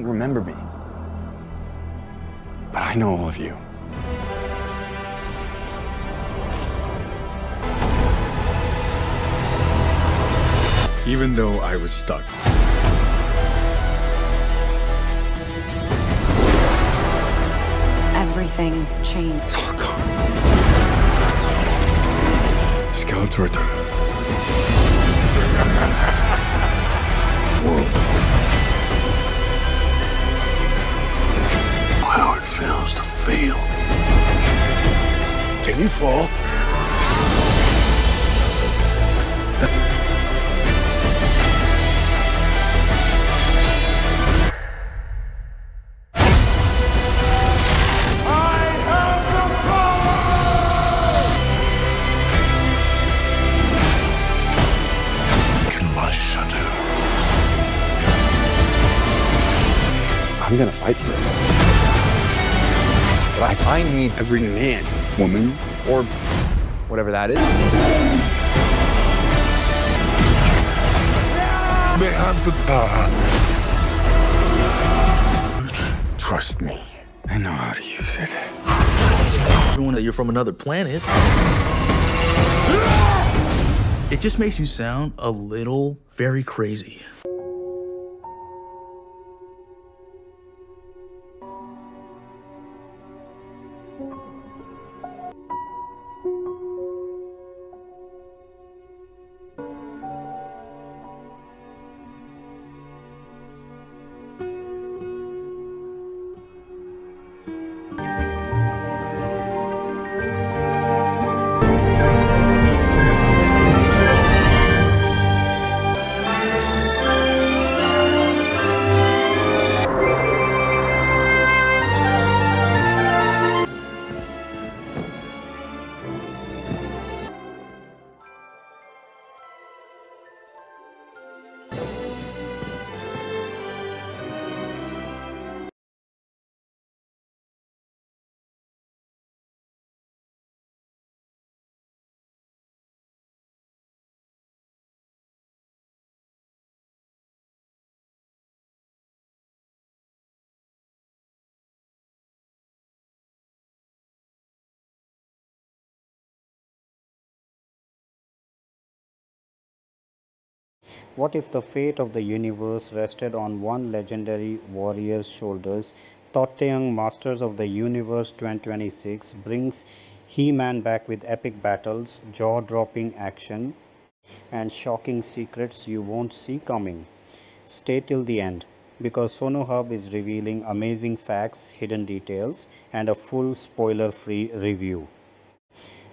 remember me. But I know all of you. Even though I was stuck. Everything changed. It's all gone. Skeletor. World. How it feels to fail. Did you fall? I'm gonna fight for it. But I need every man, woman, or whatever that is. They have the power. Trust me. I know how to use it. Everyone that you're from another planet. It just makes you sound a little very crazy. What if the fate of the universe rested on one legendary warrior's shoulders? Totteung Masters of the Universe 2026 brings He-Man back with epic battles, jaw-dropping action, and shocking secrets you won't see coming. Stay till the end, because Sonu Hub is revealing amazing facts, hidden details, and a full spoiler-free review.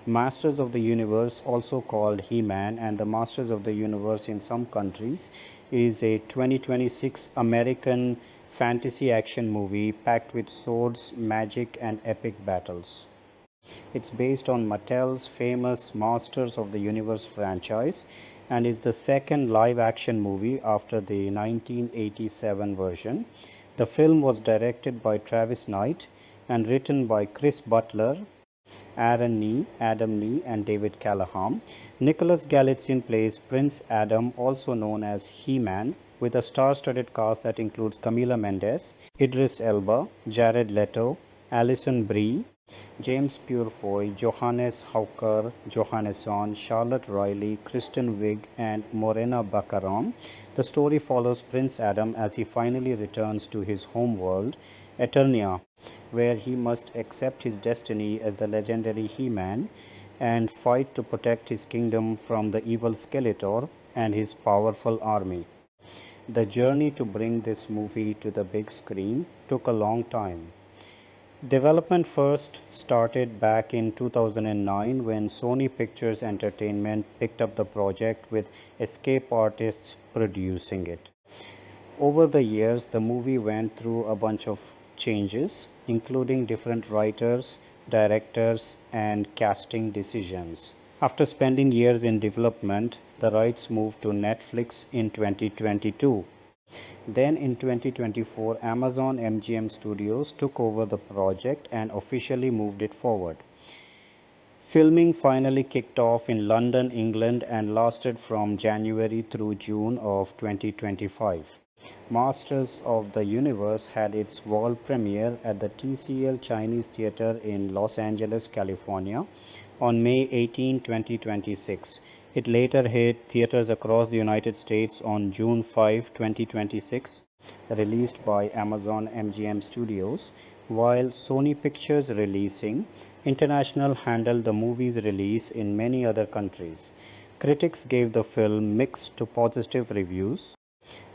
Masters of the Universe, also called He-Man and the Masters of the Universe in some countries, is a 2026 American fantasy action movie packed with swords, magic, and epic battles. It's based on Mattel's famous Masters of the Universe franchise and is the second live-action movie after the 1987 version. The film was directed by Travis Knight and written by Chris Butler, Aaron Nee, Adam Nee, and David Callahan. Nicholas Galitzine plays Prince Adam, also known as He-Man, with a star-studded cast that includes Camila Mendes, Idris Elba, Jared Leto, Alison Brie, James Purefoy, Johannes Hauker, Johannesson, Charlotte Riley, Kristen Wiig, and Morena Baccarin. The story follows Prince Adam as he finally returns to his home world, Eternia, where he must accept his destiny as the legendary He-Man and fight to protect his kingdom from the evil Skeletor and his powerful army. The journey to bring this movie to the big screen took a long time. Development first started back in 2009 when Sony Pictures Entertainment picked up the project with Escape Artists producing it. Over the years, the movie went through a bunch of changes, including different writers, directors, and casting decisions. After spending years in development, the rights moved to Netflix in 2022. Then in 2024, Amazon MGM Studios took over the project and officially moved it forward. Filming finally kicked off in London, England, and lasted from January through June of 2025. Masters of the Universe had its world premiere at the TCL Chinese Theater in Los Angeles, California on May 18, 2026. It later hit theaters across the United States on June 5, 2026, released by Amazon MGM Studios, while Sony Pictures Releasing International handled the movie's release in many other countries. Critics gave the film mixed to positive reviews,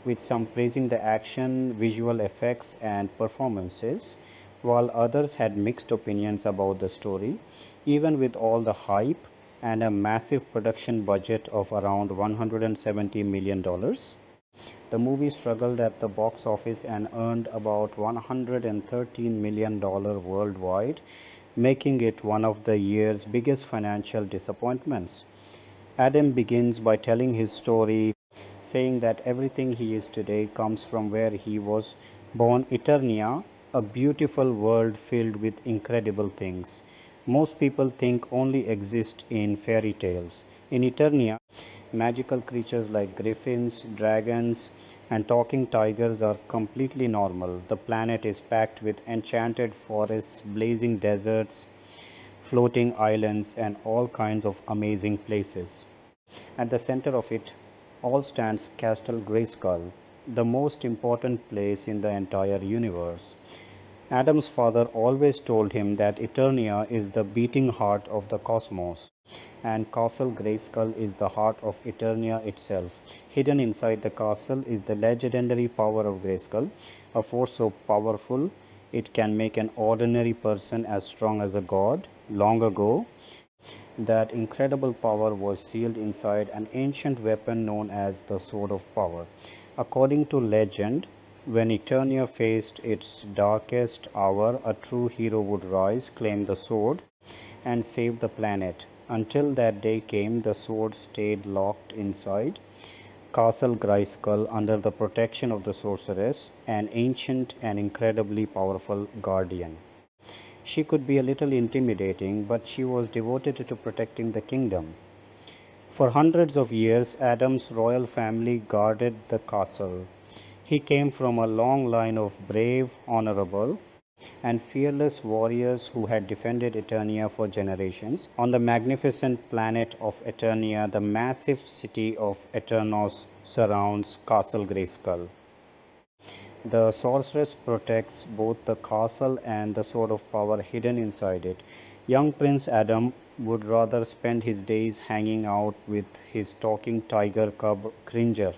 with some praising the action, visual effects, and performances, while others had mixed opinions about the story. Even with all the hype and a massive production budget of around $170 million, the movie struggled at the box office and earned about $113 million worldwide, making it one of the year's biggest financial disappointments. Adam begins by telling his story, saying that everything he is today comes from where he was born, Eternia, a beautiful world filled with incredible things most people think only exist in fairy tales. In Eternia, magical creatures like griffins, dragons, and talking tigers are completely normal. The planet is packed with enchanted forests, blazing deserts, floating islands, and all kinds of amazing places. At the center of it all stands Castle Grayskull, the most important place in the entire universe. Adam's father always told him that Eternia is the beating heart of the cosmos, and Castle Grayskull is the heart of Eternia itself. Hidden inside the castle is the legendary power of Grayskull, a force so powerful it can make an ordinary person as strong as a god. Long ago, that incredible power was sealed inside an ancient weapon known as the Sword of Power. According to legend, when Eternia faced its darkest hour, a true hero would rise, claim the sword, and save the planet. Until that day came, the sword stayed locked inside Castle Grayskull under the protection of the sorceress, an ancient and incredibly powerful guardian. She could be a little intimidating, but she was devoted to protecting the kingdom. For hundreds of years, Adam's royal family guarded the castle. He came from a long line of brave, honorable, and fearless warriors who had defended Eternia for generations. On the magnificent planet of Eternia, the massive city of Eternos surrounds Castle Grayskull. The sorceress protects both the castle and the Sword of Power hidden inside it. Young Prince Adam would rather spend his days hanging out with his talking tiger cub Cringer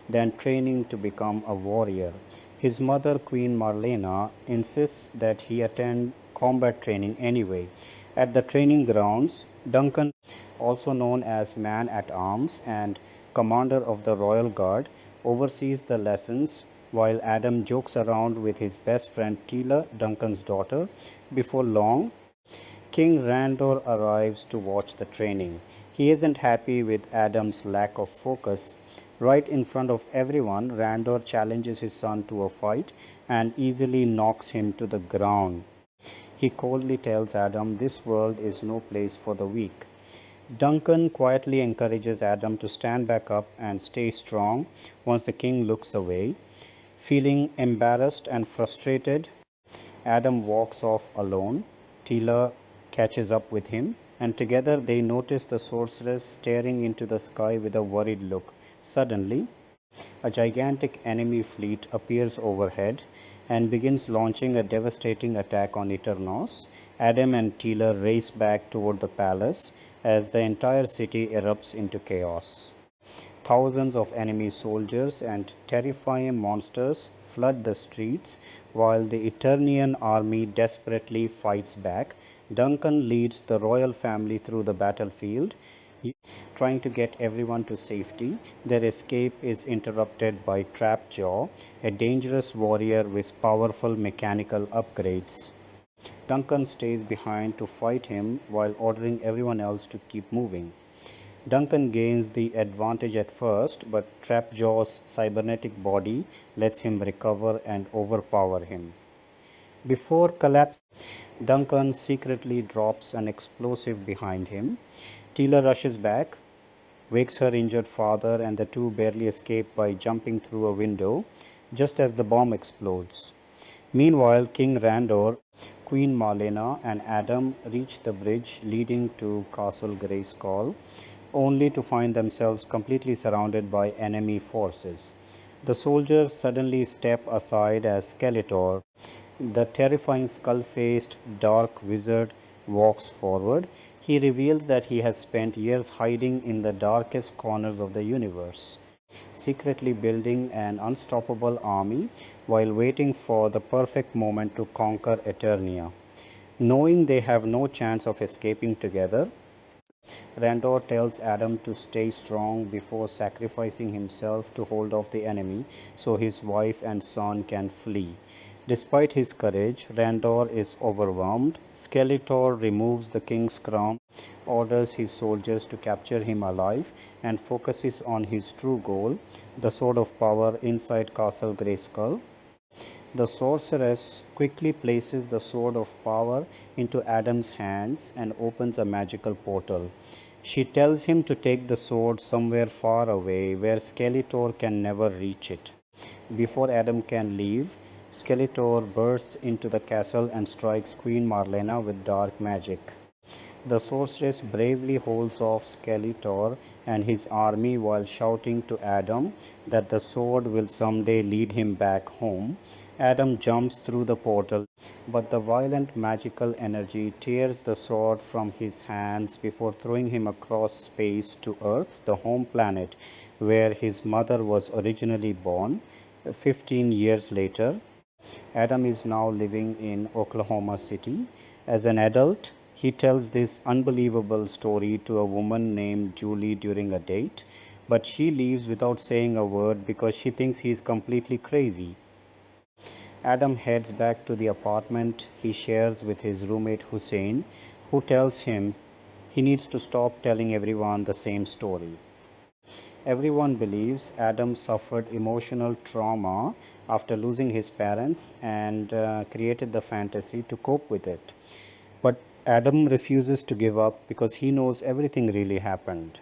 than training to become a warrior. His mother, Queen Marlena, insists that he attend combat training anyway. At the training grounds, Duncan, also known as Man at Arms and commander of the Royal Guard, oversees the lessons while Adam jokes around with his best friend Tila, Duncan's daughter. Before long, King Randor arrives to watch the training. He isn't happy with Adam's lack of focus. Right in front of everyone, Randor challenges his son to a fight and easily knocks him to the ground. He coldly tells Adam this world is no place for the weak. Duncan quietly encourages Adam to stand back up and stay strong once the king looks away. Feeling embarrassed and frustrated, Adam walks off alone. Tila catches up with him, and together they notice the sorceress staring into the sky with a worried look. Suddenly, a gigantic enemy fleet appears overhead and begins launching a devastating attack on Eternos. Adam and Tila race back toward the palace as the entire city erupts into chaos. Thousands of enemy soldiers and terrifying monsters flood the streets while the Eternian army desperately fights back. Duncan leads the royal family through the battlefield, trying to get everyone to safety. Their escape is interrupted by Trapjaw, a dangerous warrior with powerful mechanical upgrades. Duncan stays behind to fight him while ordering everyone else to keep moving. Duncan gains the advantage at first, but Trapjaw's cybernetic body lets him recover and overpower him. Before collapse, Duncan secretly drops an explosive behind him. Tila rushes back, wakes her injured father, and the two barely escape by jumping through a window just as the bomb explodes. Meanwhile, King Randor, Queen Marlena, and Adam reach the bridge leading to Castle Grayskull, only to find themselves completely surrounded by enemy forces. The soldiers suddenly step aside as Skeletor, the terrifying skull-faced dark wizard, walks forward. He reveals that he has spent years hiding in the darkest corners of the universe, secretly building an unstoppable army while waiting for the perfect moment to conquer Eternia. Knowing they have no chance of escaping together, Randor tells Adam to stay strong before sacrificing himself to hold off the enemy so his wife and son can flee. Despite his courage, Randor is overwhelmed. Skeletor removes the king's crown, orders his soldiers to capture him alive, and focuses on his true goal, the Sword of Power inside Castle Grayskull. The sorceress quickly places the Sword of Power into Adam's hands and opens a magical portal. She tells him to take the sword somewhere far away where Skeletor can never reach it. Before Adam can leave, Skeletor bursts into the castle and strikes Queen Marlena with dark magic. The sorceress bravely holds off Skeletor and his army while shouting to Adam that the sword will someday lead him back home. Adam jumps through the portal, but the violent magical energy tears the sword from his hands before throwing him across space to Earth, the home planet where his mother was originally born. 15 years later, Adam is now living in Oklahoma City. As an adult, he tells this unbelievable story to a woman named Julie during a date, but she leaves without saying a word because she thinks he is completely crazy. Adam heads back to the apartment he shares with his roommate Hussein, who tells him he needs to stop telling everyone the same story. Everyone believes Adam suffered emotional trauma after losing his parents and created the fantasy to cope with it. But Adam refuses to give up because he knows everything really happened.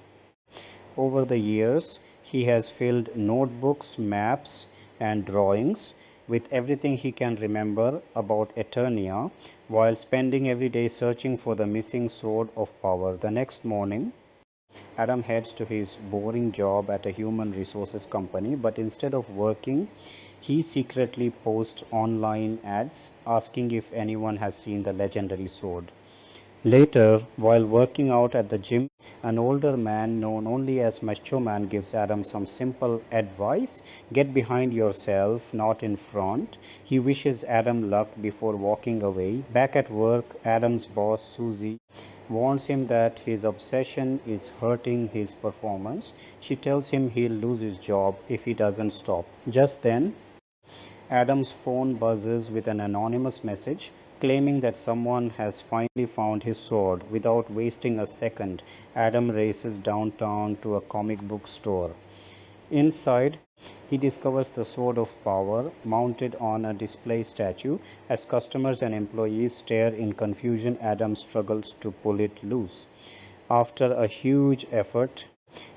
Over the years, he has filled notebooks, maps, and drawings with everything he can remember about Eternia while spending every day searching for the missing sword of power. The next morning, Adam heads to his boring job at a human resources company, but instead of working, he secretly posts online ads asking if anyone has seen the legendary sword. Later, while working out at the gym, an older man known only as Macho Man gives Adam some simple advice: get behind yourself, not in front. He wishes Adam luck before walking away. Back at work, Adam's boss, Susie, warns him that his obsession is hurting his performance. She tells him he'll lose his job if he doesn't stop. Just then, Adam's phone buzzes with an anonymous message claiming that someone has finally found his sword. Without wasting a second, Adam races downtown to a comic book store. Inside, he discovers the Sword of Power mounted on a display statue. As customers and employees stare in confusion, Adam struggles to pull it loose. After a huge effort,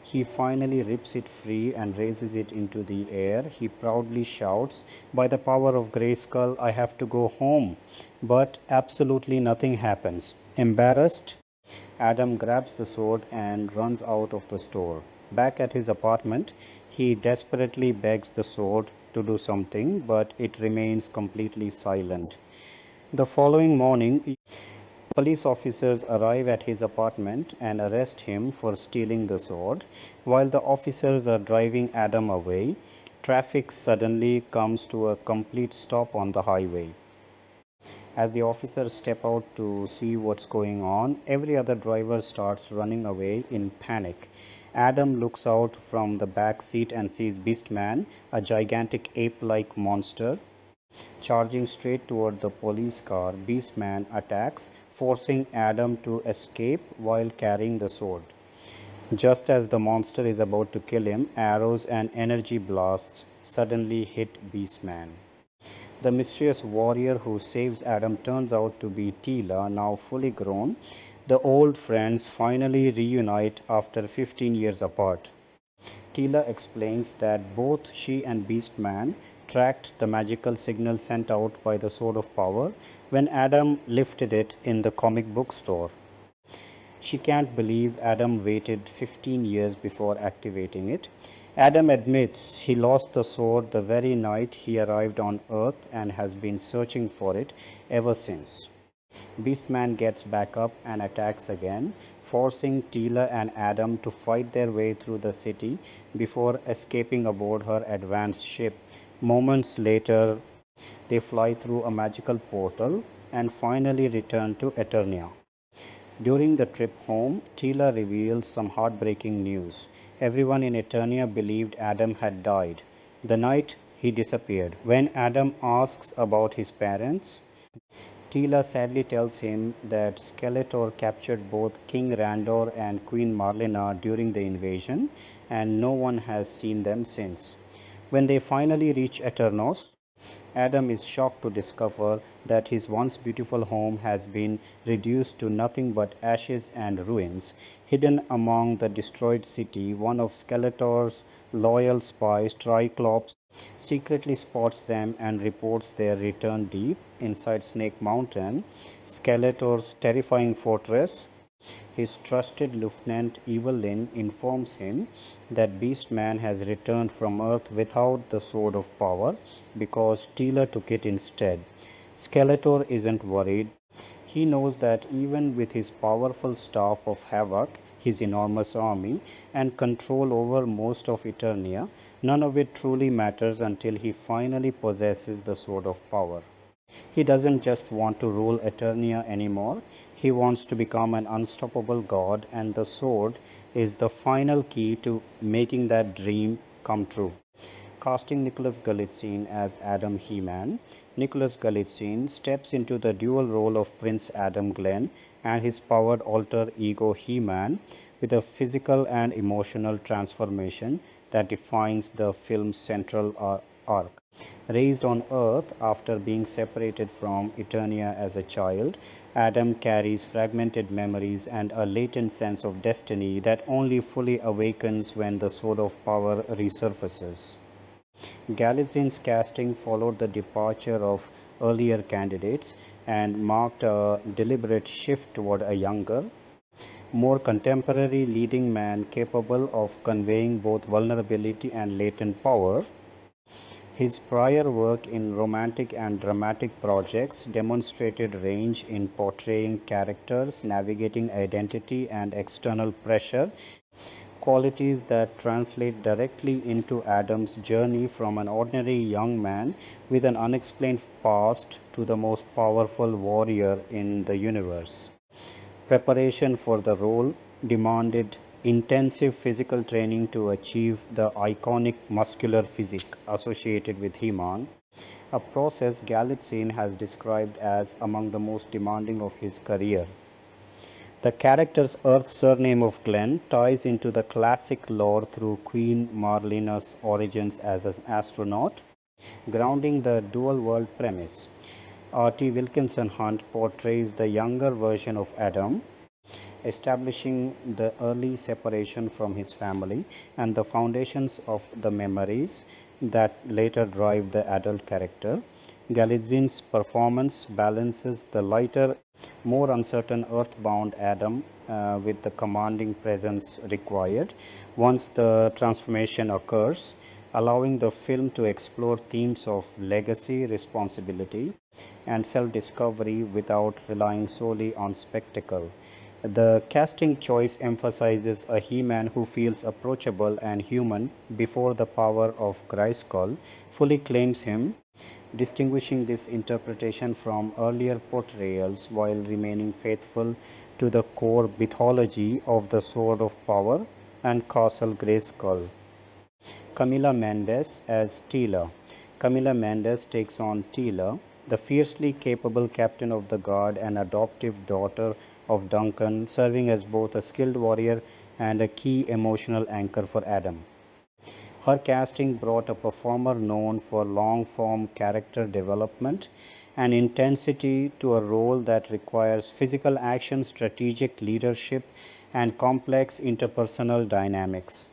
he finally rips it free and raises it into the air. He proudly shouts, "By the power of Grayskull, I have to go home." But absolutely nothing happens. Embarrassed, Adam grabs the sword and runs out of the store. Back at his apartment, he desperately begs the sword to do something, but it remains completely silent. The following morning, police officers arrive at his apartment and arrest him for stealing the sword. While the officers are driving Adam away, traffic suddenly comes to a complete stop on the highway. As the officers step out to see what's going on, every other driver starts running away in panic. Adam looks out from the back seat and sees Beastman, a gigantic ape-like monster, charging straight toward the police car. Beastman attacks, forcing Adam to escape while carrying the sword. Just as the monster is about to kill him, arrows and energy blasts suddenly hit Beastman. The mysterious warrior who saves Adam turns out to be Teela, now fully grown. The old friends finally reunite after 15 years apart. Tila explains that both she and Beastman tracked the magical signal sent out by the Sword of Power when Adam lifted it in the comic book store. She can't believe Adam waited 15 years before activating it. Adam admits he lost the sword the very night he arrived on Earth and has been searching for it ever since. Beastman gets back up and attacks again, forcing Tila and Adam to fight their way through the city before escaping aboard her advanced ship. Moments later, they fly through a magical portal and finally return to Eternia. During the trip home, Tila reveals some heartbreaking news. Everyone in Eternia believed Adam had died the night he disappeared. When Adam asks about his parents, Tila sadly tells him that Skeletor captured both King Randor and Queen Marlena during the invasion, and no one has seen them since. When they finally reach Eternos, Adam is shocked to discover that his once beautiful home has been reduced to nothing but ashes and ruins. Hidden among the destroyed city, one of Skeletor's loyal spies, Triclops, secretly spots them and reports their return deep inside Snake Mountain, Skeletor's terrifying fortress. His trusted lieutenant Evelyn informs him that Beastman has returned from Earth without the Sword of Power because Tila took it instead. Skeletor isn't worried. He knows that even with his powerful staff of Havoc, his enormous army, and control over most of Eternia, none of it truly matters until he finally possesses the Sword of Power. He doesn't just want to rule Eternia anymore, he wants to become an unstoppable god, and the sword is the final key to making that dream come true. Casting Nicholas Galitzine as Adam He-Man, Nicholas Galitzine steps into the dual role of Prince Adam Glenn and his powered alter ego He-Man with a physical and emotional transformation that defines the film's central arc. Raised on Earth after being separated from Eternia as a child, Adam carries fragmented memories and a latent sense of destiny that only fully awakens when the Sword of Power resurfaces. Galizine's casting followed the departure of earlier candidates and marked a deliberate shift toward a younger, more contemporary leading man capable of conveying both vulnerability and latent power. His prior work in romantic and dramatic projects demonstrated range in portraying characters, navigating identity and external pressure, qualities that translate directly into Adam's journey from an ordinary young man with an unexplained past to the most powerful warrior in the universe. Preparation for the role demanded intensive physical training to achieve the iconic muscular physique associated with He-Man, a process Galitzine has described as among the most demanding of his career. The character's Earth surname of Glenn ties into the classic lore through Queen Marlena's origins as an astronaut, grounding the dual world premise. R.T. Wilkinson Hunt portrays the younger version of Adam, establishing the early separation from his family and the foundations of the memories that later drive the adult character. Galitzine's performance balances the lighter, more uncertain earthbound Adam with the commanding presence required once the transformation occurs, allowing the film to explore themes of legacy, responsibility, and self-discovery without relying solely on spectacle. The casting choice emphasizes a He-Man who feels approachable and human before the power of Grayskull fully claims him, distinguishing this interpretation from earlier portrayals while remaining faithful to the core mythology of the Sword of Power and Castle Grayskull. Camila Mendes as Tila. Camila Mendes takes on Tila, the fiercely capable captain of the guard and adoptive daughter of Duncan, serving as both a skilled warrior and a key emotional anchor for Adam. Her casting brought a performer known for long-form character development and intensity to a role that requires physical action, strategic leadership, and complex interpersonal dynamics.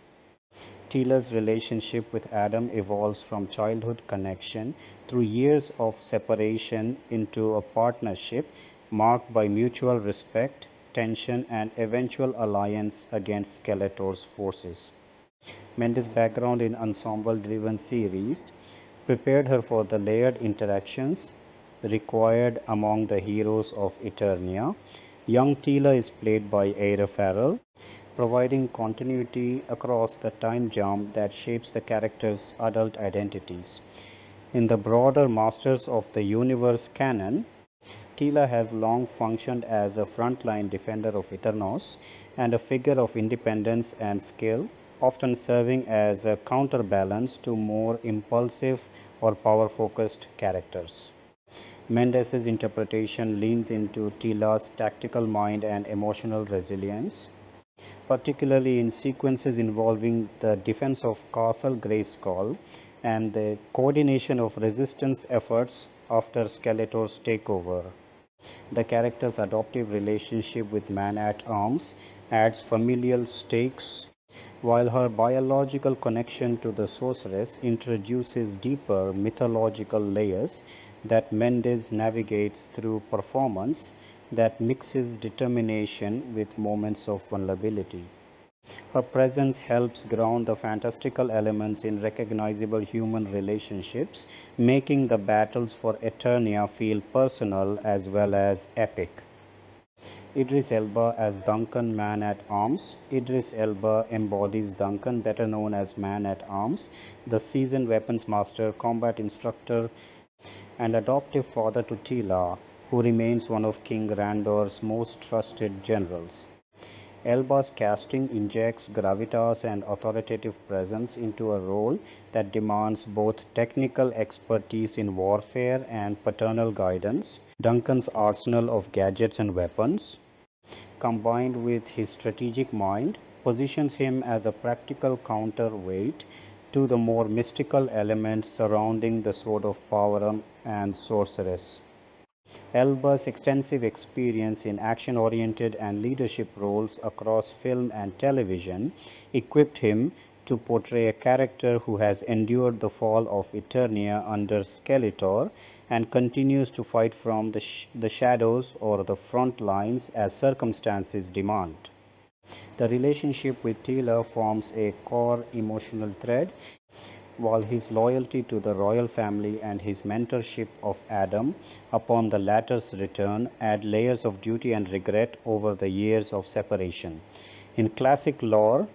Taylor's relationship with Adam evolves from childhood connection through years of separation into a partnership marked by mutual respect, tension, and eventual alliance against Skeletor's forces. Mendes' background in ensemble-driven series prepared her for the layered interactions required among the heroes of Eternia. Young Tila is played by Eira Farrell, providing continuity across the time jump that shapes the character's adult identities. In the broader Masters of the Universe canon, Tila has long functioned as a frontline defender of Eternos and a figure of independence and skill, often serving as a counterbalance to more impulsive or power-focused characters. Mendes' interpretation leans into Tila's tactical mind and emotional resilience, particularly in sequences involving the defense of Castle Grayskull and the coordination of resistance efforts after Skeletor's takeover. The character's adoptive relationship with Man-at-Arms adds familial stakes, while her biological connection to the sorceress introduces deeper mythological layers that Mendes navigates through performance that mixes determination with moments of vulnerability. Her presence helps ground the fantastical elements in recognizable human relationships, making the battles for Eternia feel personal as well as epic. Idris Elba as Duncan Man-at-Arms. Idris Elba embodies Duncan, better known as Man-at-Arms, the seasoned weapons master, combat instructor, and adoptive father to Tila, who remains one of King Randor's most trusted generals. Elba's casting injects gravitas and authoritative presence into a role that demands both technical expertise in warfare and paternal guidance. Duncan's arsenal of gadgets and weapons, combined with his strategic mind, positions him as a practical counterweight to the more mystical elements surrounding the Sword of Power and Sorceress. Elba's extensive experience in action-oriented and leadership roles across film and television equipped him to portray a character who has endured the fall of Eternia under Skeletor and continues to fight from the shadows or the front lines as circumstances demand. The relationship with Tila forms a core emotional thread, while his loyalty to the royal family and his mentorship of Adam upon the latter's return add layers of duty and regret over the years of separation. In classic lore,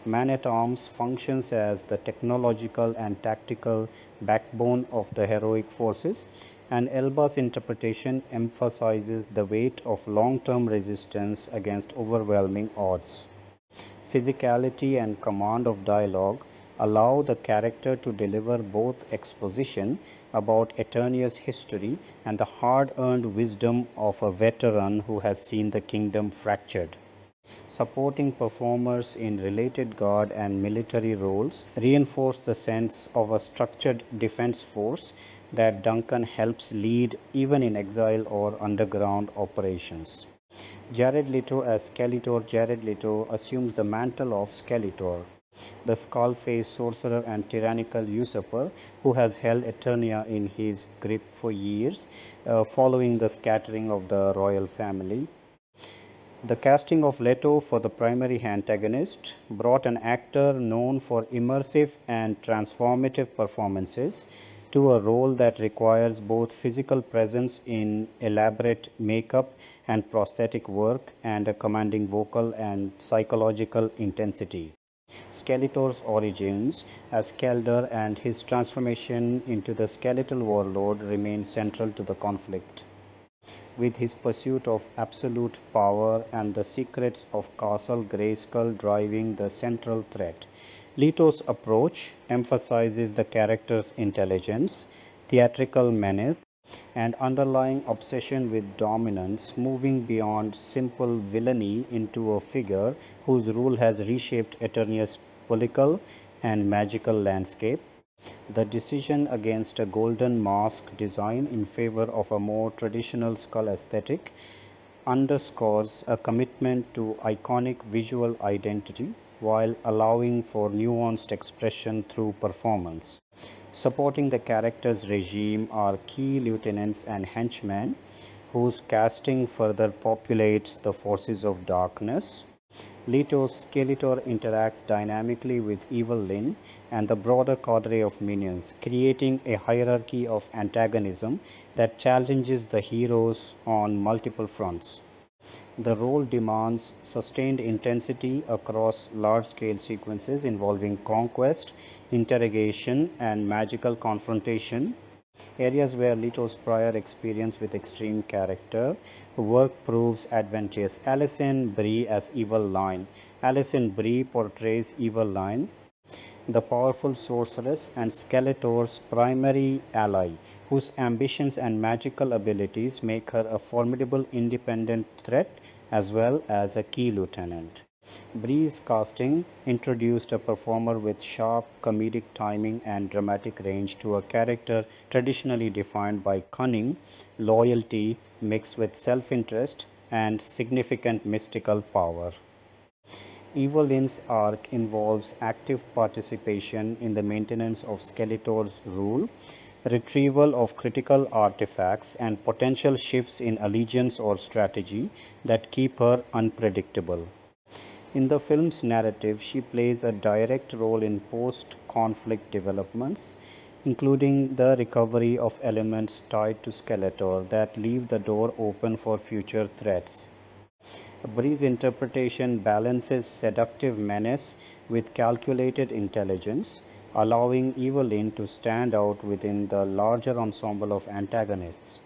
Man-at-Arms functions as the technological and tactical backbone of the heroic forces, and Elba's interpretation emphasizes the weight of long-term resistance against overwhelming odds. Physicality and command of dialogue allow the character to deliver both exposition about Eternia's history and the hard-earned wisdom of a veteran who has seen the kingdom fractured. Supporting performers in related guard and military roles reinforce the sense of a structured defense force that Duncan helps lead even in exile or underground operations. Jared Leto as Skeletor. Jared Leto assumes the mantle of Skeletor, the skull-faced sorcerer and tyrannical usurper who has held Eternia in his grip for years, following the scattering of the royal family. The casting of Leto for the primary antagonist brought an actor known for immersive and transformative performances to a role that requires both physical presence in elaborate makeup and prosthetic work and a commanding vocal and psychological intensity. Skeletor's origins as Skeletor and his transformation into the skeletal warlord remain central to the conflict. With his pursuit of absolute power and the secrets of Castle Grayskull driving the central threat, Leto's approach emphasizes the character's intelligence, theatrical menace, and underlying obsession with dominance, moving beyond simple villainy into a figure whose rule has reshaped Eternia's political and magical landscape. The decision against a golden mask design in favor of a more traditional skull aesthetic underscores a commitment to iconic visual identity while allowing for nuanced expression through performance. Supporting the character's regime are key lieutenants and henchmen whose casting further populates the forces of darkness. Leto's Skeletor interacts dynamically with Evil Lyn and the broader cadre of minions, creating a hierarchy of antagonism that challenges the heroes on multiple fronts. The role demands sustained intensity across large-scale sequences involving conquest, interrogation, and magical confrontation, areas where Leto's prior experience with extreme character work proves advantageous. Alison Brie as Evil Lyn. Alison Brie portrays Evil Lyn, the powerful sorceress and Skeletor's primary ally, whose ambitions and magical abilities make her a formidable independent threat as well as a key lieutenant. Brie's casting introduced a performer with sharp comedic timing and dramatic range to a character traditionally defined by cunning, loyalty mixed with self-interest, and significant mystical power. Evil Lyn's arc involves active participation in the maintenance of Skeletor's rule, retrieval of critical artifacts, and potential shifts in allegiance or strategy that keep her unpredictable. In the film's narrative, she plays a direct role in post-conflict developments, including the recovery of elements tied to Skeletor that leave the door open for future threats. Bree's interpretation balances seductive menace with calculated intelligence, allowing Evil Lyn to stand out within the larger ensemble of antagonists.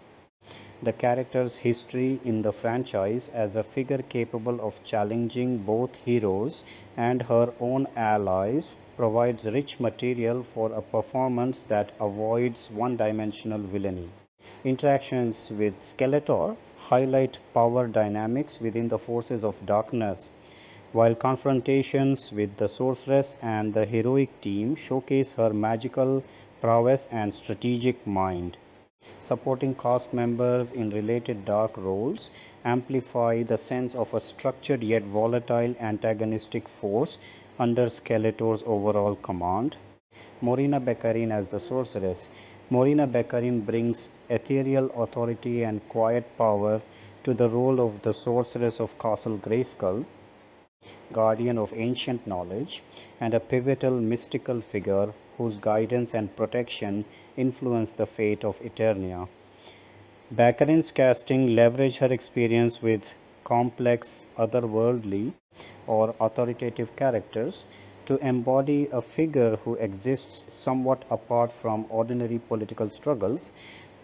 The character's history in the franchise as a figure capable of challenging both heroes and her own allies provides rich material for a performance that avoids one-dimensional villainy. Interactions with Skeletor highlight power dynamics within the forces of darkness, while confrontations with the sorceress and the heroic team showcase her magical prowess and strategic mind. Supporting cast members in related dark roles amplify the sense of a structured yet volatile antagonistic force under Skeletor's overall command. Morena Baccarin as the sorceress. Morena Baccarin brings ethereal authority and quiet power to the role of the sorceress of Castle Grayskull, guardian of ancient knowledge, and a pivotal mystical figure whose guidance and protection influence the fate of Eternia. Baccarin's casting leveraged her experience with complex, otherworldly, or authoritative characters to embody a figure who exists somewhat apart from ordinary political struggles,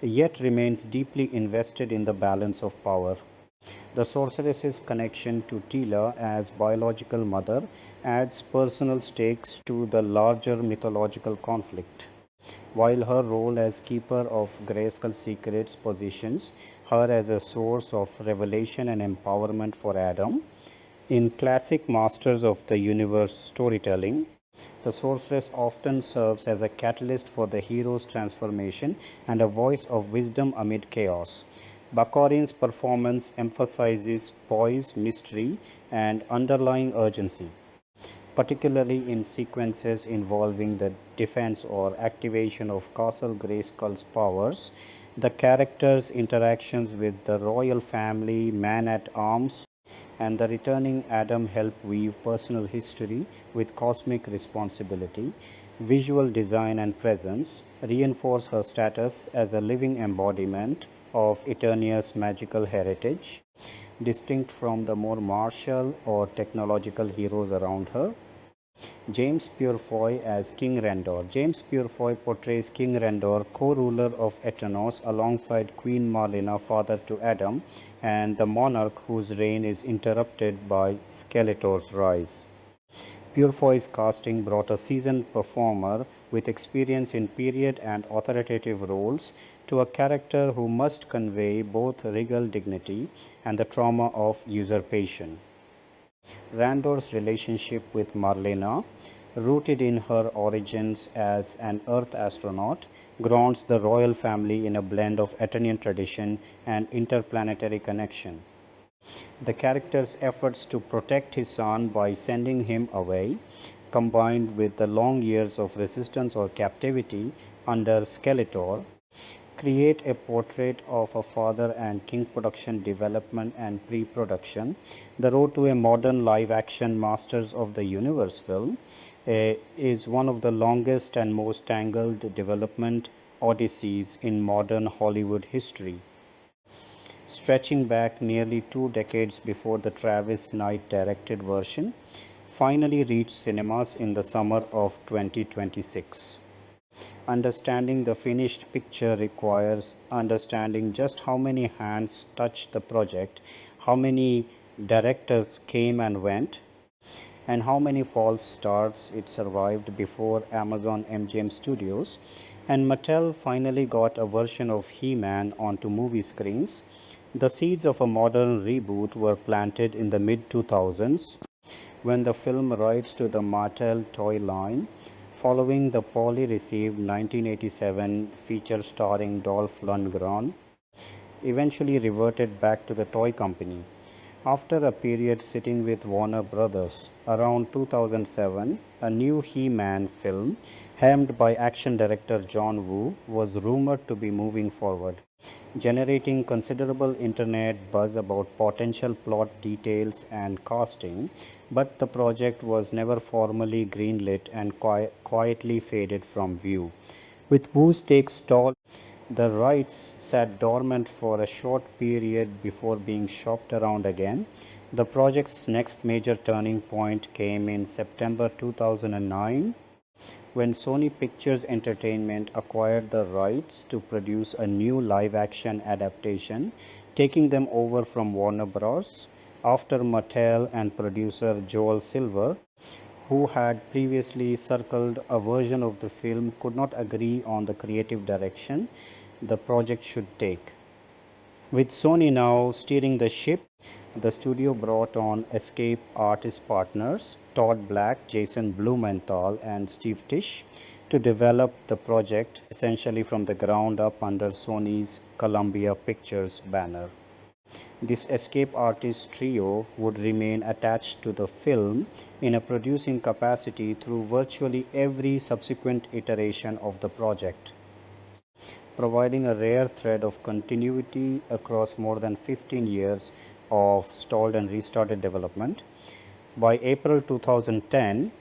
yet remains deeply invested in the balance of power. The sorceress's connection to Tila as biological mother adds personal stakes to the larger mythological conflict, while her role as keeper of Grayskull secrets positions her as a source of revelation and empowerment for Adam. In classic Masters of the Universe storytelling, the sorceress often serves as a catalyst for the hero's transformation and a voice of wisdom amid chaos. Baccarin's performance emphasizes poise, mystery, and underlying urgency, particularly in sequences involving the defense or activation of Castle Grayskull's powers. The character's interactions with the royal family, man-at-arms, and the returning Adam help weave personal history with cosmic responsibility. Visual design and presence reinforce her status as a living embodiment of Eternia's magical heritage, distinct from the more martial or technological heroes around her. James Purefoy as King Rendor. James Purefoy portrays King Rendor, co-ruler of Eternos, alongside Queen Marlena, father to Adam, and the monarch whose reign is interrupted by Skeletor's rise. Purefoy's casting brought a seasoned performer with experience in period and authoritative roles to a character who must convey both regal dignity and the trauma of usurpation. Randor's relationship with Marlena rooted in her origins as an Earth astronaut, grounds the royal family in a blend of Eternian tradition and interplanetary connection. The character's efforts to protect his son by sending him away, combined with the long years of resistance or captivity under Skeletor, create a portrait of a father and king production development and pre-production. The road to a modern live-action Masters of the Universe film is one of the longest and most tangled development odysseys in modern Hollywood history, stretching back nearly 2 decades before the Travis Knight directed version finally reached cinemas in the summer of 2026. Understanding the finished picture requires understanding just how many hands touched the project, how many directors came and went, and how many false starts it survived before Amazon MGM Studios and Mattel finally got a version of He-Man onto movie screens. The seeds of a modern reboot were planted in the mid-2000s when the film rights to the Mattel toy line, following the poorly received 1987 feature starring Dolph Lundgren, eventually reverted back to the toy company. After a period sitting with Warner Brothers, around 2007, a new He-Man film, helmed by action director John Woo, was rumored to be moving forward, generating considerable internet buzz about potential plot details and casting, but the project was never formally greenlit and quietly faded from view. With Woo's take stalled, the rights sat dormant for a short period before being shopped around again. The project's next major turning point came in September 2009 when Sony Pictures Entertainment acquired the rights to produce a new live-action adaptation, taking them over from Warner Bros. After Mattel and producer Joel Silver, who had previously circled a version of the film, could not agree on the creative direction the project should take. With Sony now steering the ship, the studio brought on escape artist partners Todd Black, Jason Blumenthal, and Steve Tisch to develop the project essentially from the ground up under Sony's Columbia Pictures banner. This escape artist trio would remain attached to the film in a producing capacity through virtually every subsequent iteration of the project, providing a rare thread of continuity across more than 15 years of stalled and restarted development. By April 2010,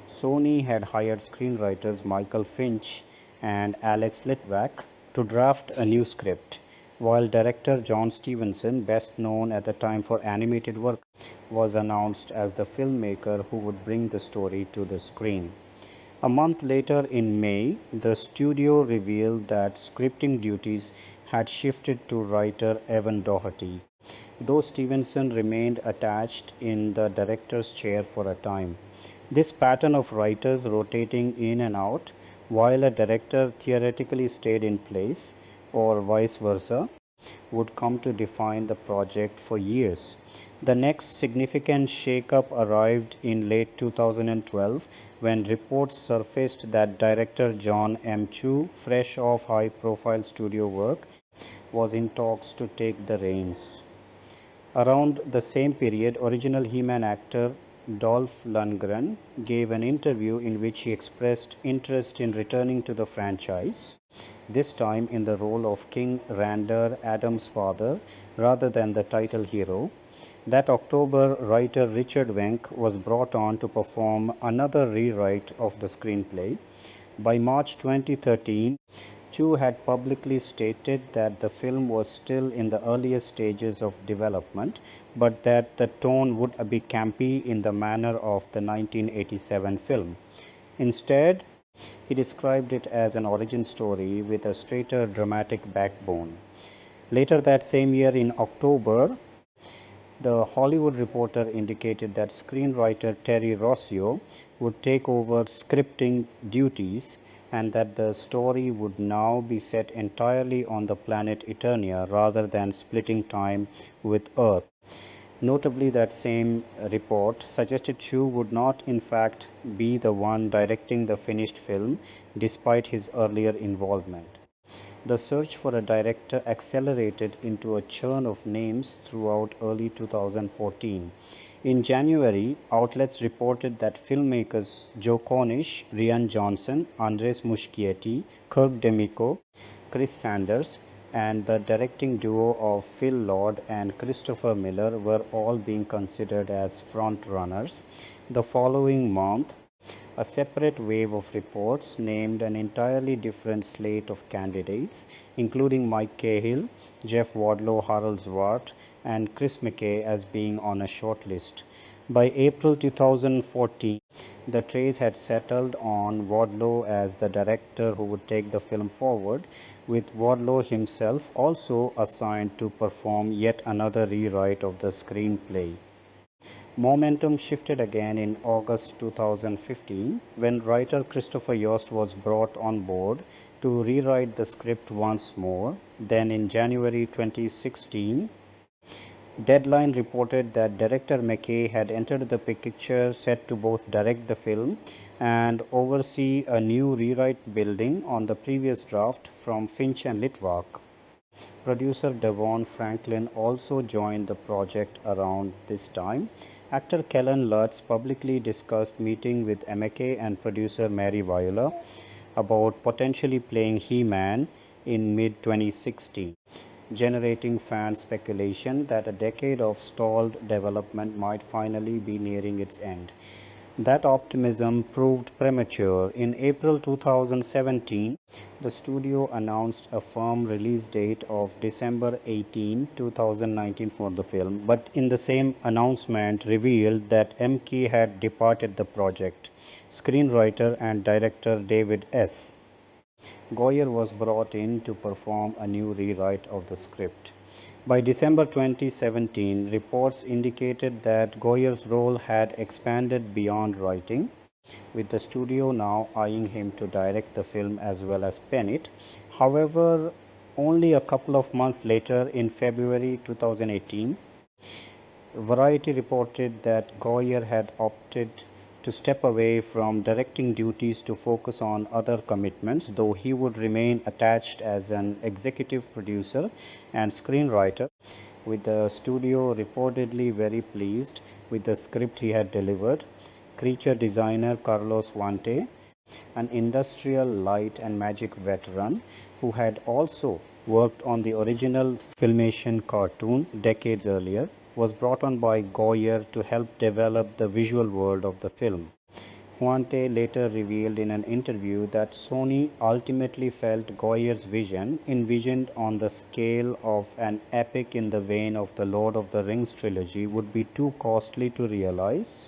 Sony had hired screenwriters Michael Finch and Alex Litvak to draft a new script, while director John Stevenson, best known at the time for animated work, was announced as the filmmaker who would bring the story to the screen. A month later, in May, the studio revealed that scripting duties had shifted to writer Evan Doherty, though Stevenson remained attached in the director's chair for a time. This pattern of writers rotating in and out while a director theoretically stayed in place, or vice versa, would come to define the project for years. The next significant shakeup arrived in late 2012 when reports surfaced that director John M. Chu, fresh off high-profile studio work, was in talks to take the reins. Around the same period, original He-Man actor Dolph Lundgren gave an interview in which he expressed interest in returning to the franchise, this time in the role of King Randor, Adam's father, rather than the title hero. That October, writer Richard Wenk was brought on to perform another rewrite of the screenplay. By March 2013, Chu had publicly stated that the film was still in the earliest stages of development, but that the tone would be campy in the manner of the 1987 film. Instead, he described it as an origin story with a straighter dramatic backbone. Later that same year, in October, The Hollywood Reporter indicated that screenwriter Terry Rossio would take over scripting duties and that the story would now be set entirely on the planet Eternia rather than splitting time with Earth. Notably, that same report suggested Chu would not, in fact, be the one directing the finished film, despite his earlier involvement. The search for a director accelerated into a churn of names throughout early 2014. In January, outlets reported that filmmakers Joe Cornish, Rian Johnson, Andres Muschietti, Kirk Demico, Chris Sanders, and the directing duo of Phil Lord and Christopher Miller were all being considered as front-runners. The following month, a separate wave of reports named an entirely different slate of candidates, including Mike Cahill, Jeff Wadlow, Harold Zwart, and Chris McKay as being on a short list. By April 2014, the trace had settled on Wadlow as the director who would take the film forward, with Wadlow himself also assigned to perform yet another rewrite of the screenplay. Momentum shifted again in August 2015 when writer Christopher Yost was brought on board to rewrite the script once more. Then in January 2016, Deadline reported that director McKay had entered the picture set to both direct the film and oversee a new rewrite building on the previous draft from Finch and Litvak. Producer Devon Franklin also joined the project around this time. Actor Kellen Lutz publicly discussed meeting with McKay and producer Mary Viola about potentially playing He-Man in mid-2016, generating fan speculation that a decade of stalled development might finally be nearing its end. That optimism proved premature. In April 2017, the studio announced a firm release date of December 18, 2019 for the film, but in the same announcement revealed that MK had departed the project. Screenwriter and director David S. Goyer was brought in to perform a new rewrite of the script. By December 2017, reports indicated that Goyer's role had expanded beyond writing, with the studio now eyeing him to direct the film as well as pen it. However, only a couple of months later, in February 2018, Variety reported that Goyer had opted to step away from directing duties to focus on other commitments, though he would remain attached as an executive producer and screenwriter, with the studio reportedly very pleased with the script he had delivered. Creature designer Carlos Huante, an industrial light and magic veteran who had also worked on the original Filmation cartoon decades earlier, was brought on by Goyer to help develop the visual world of the film. Huante later revealed in an interview that Sony ultimately felt Goyer's vision, envisioned on the scale of an epic in the vein of the Lord of the Rings trilogy, would be too costly to realize,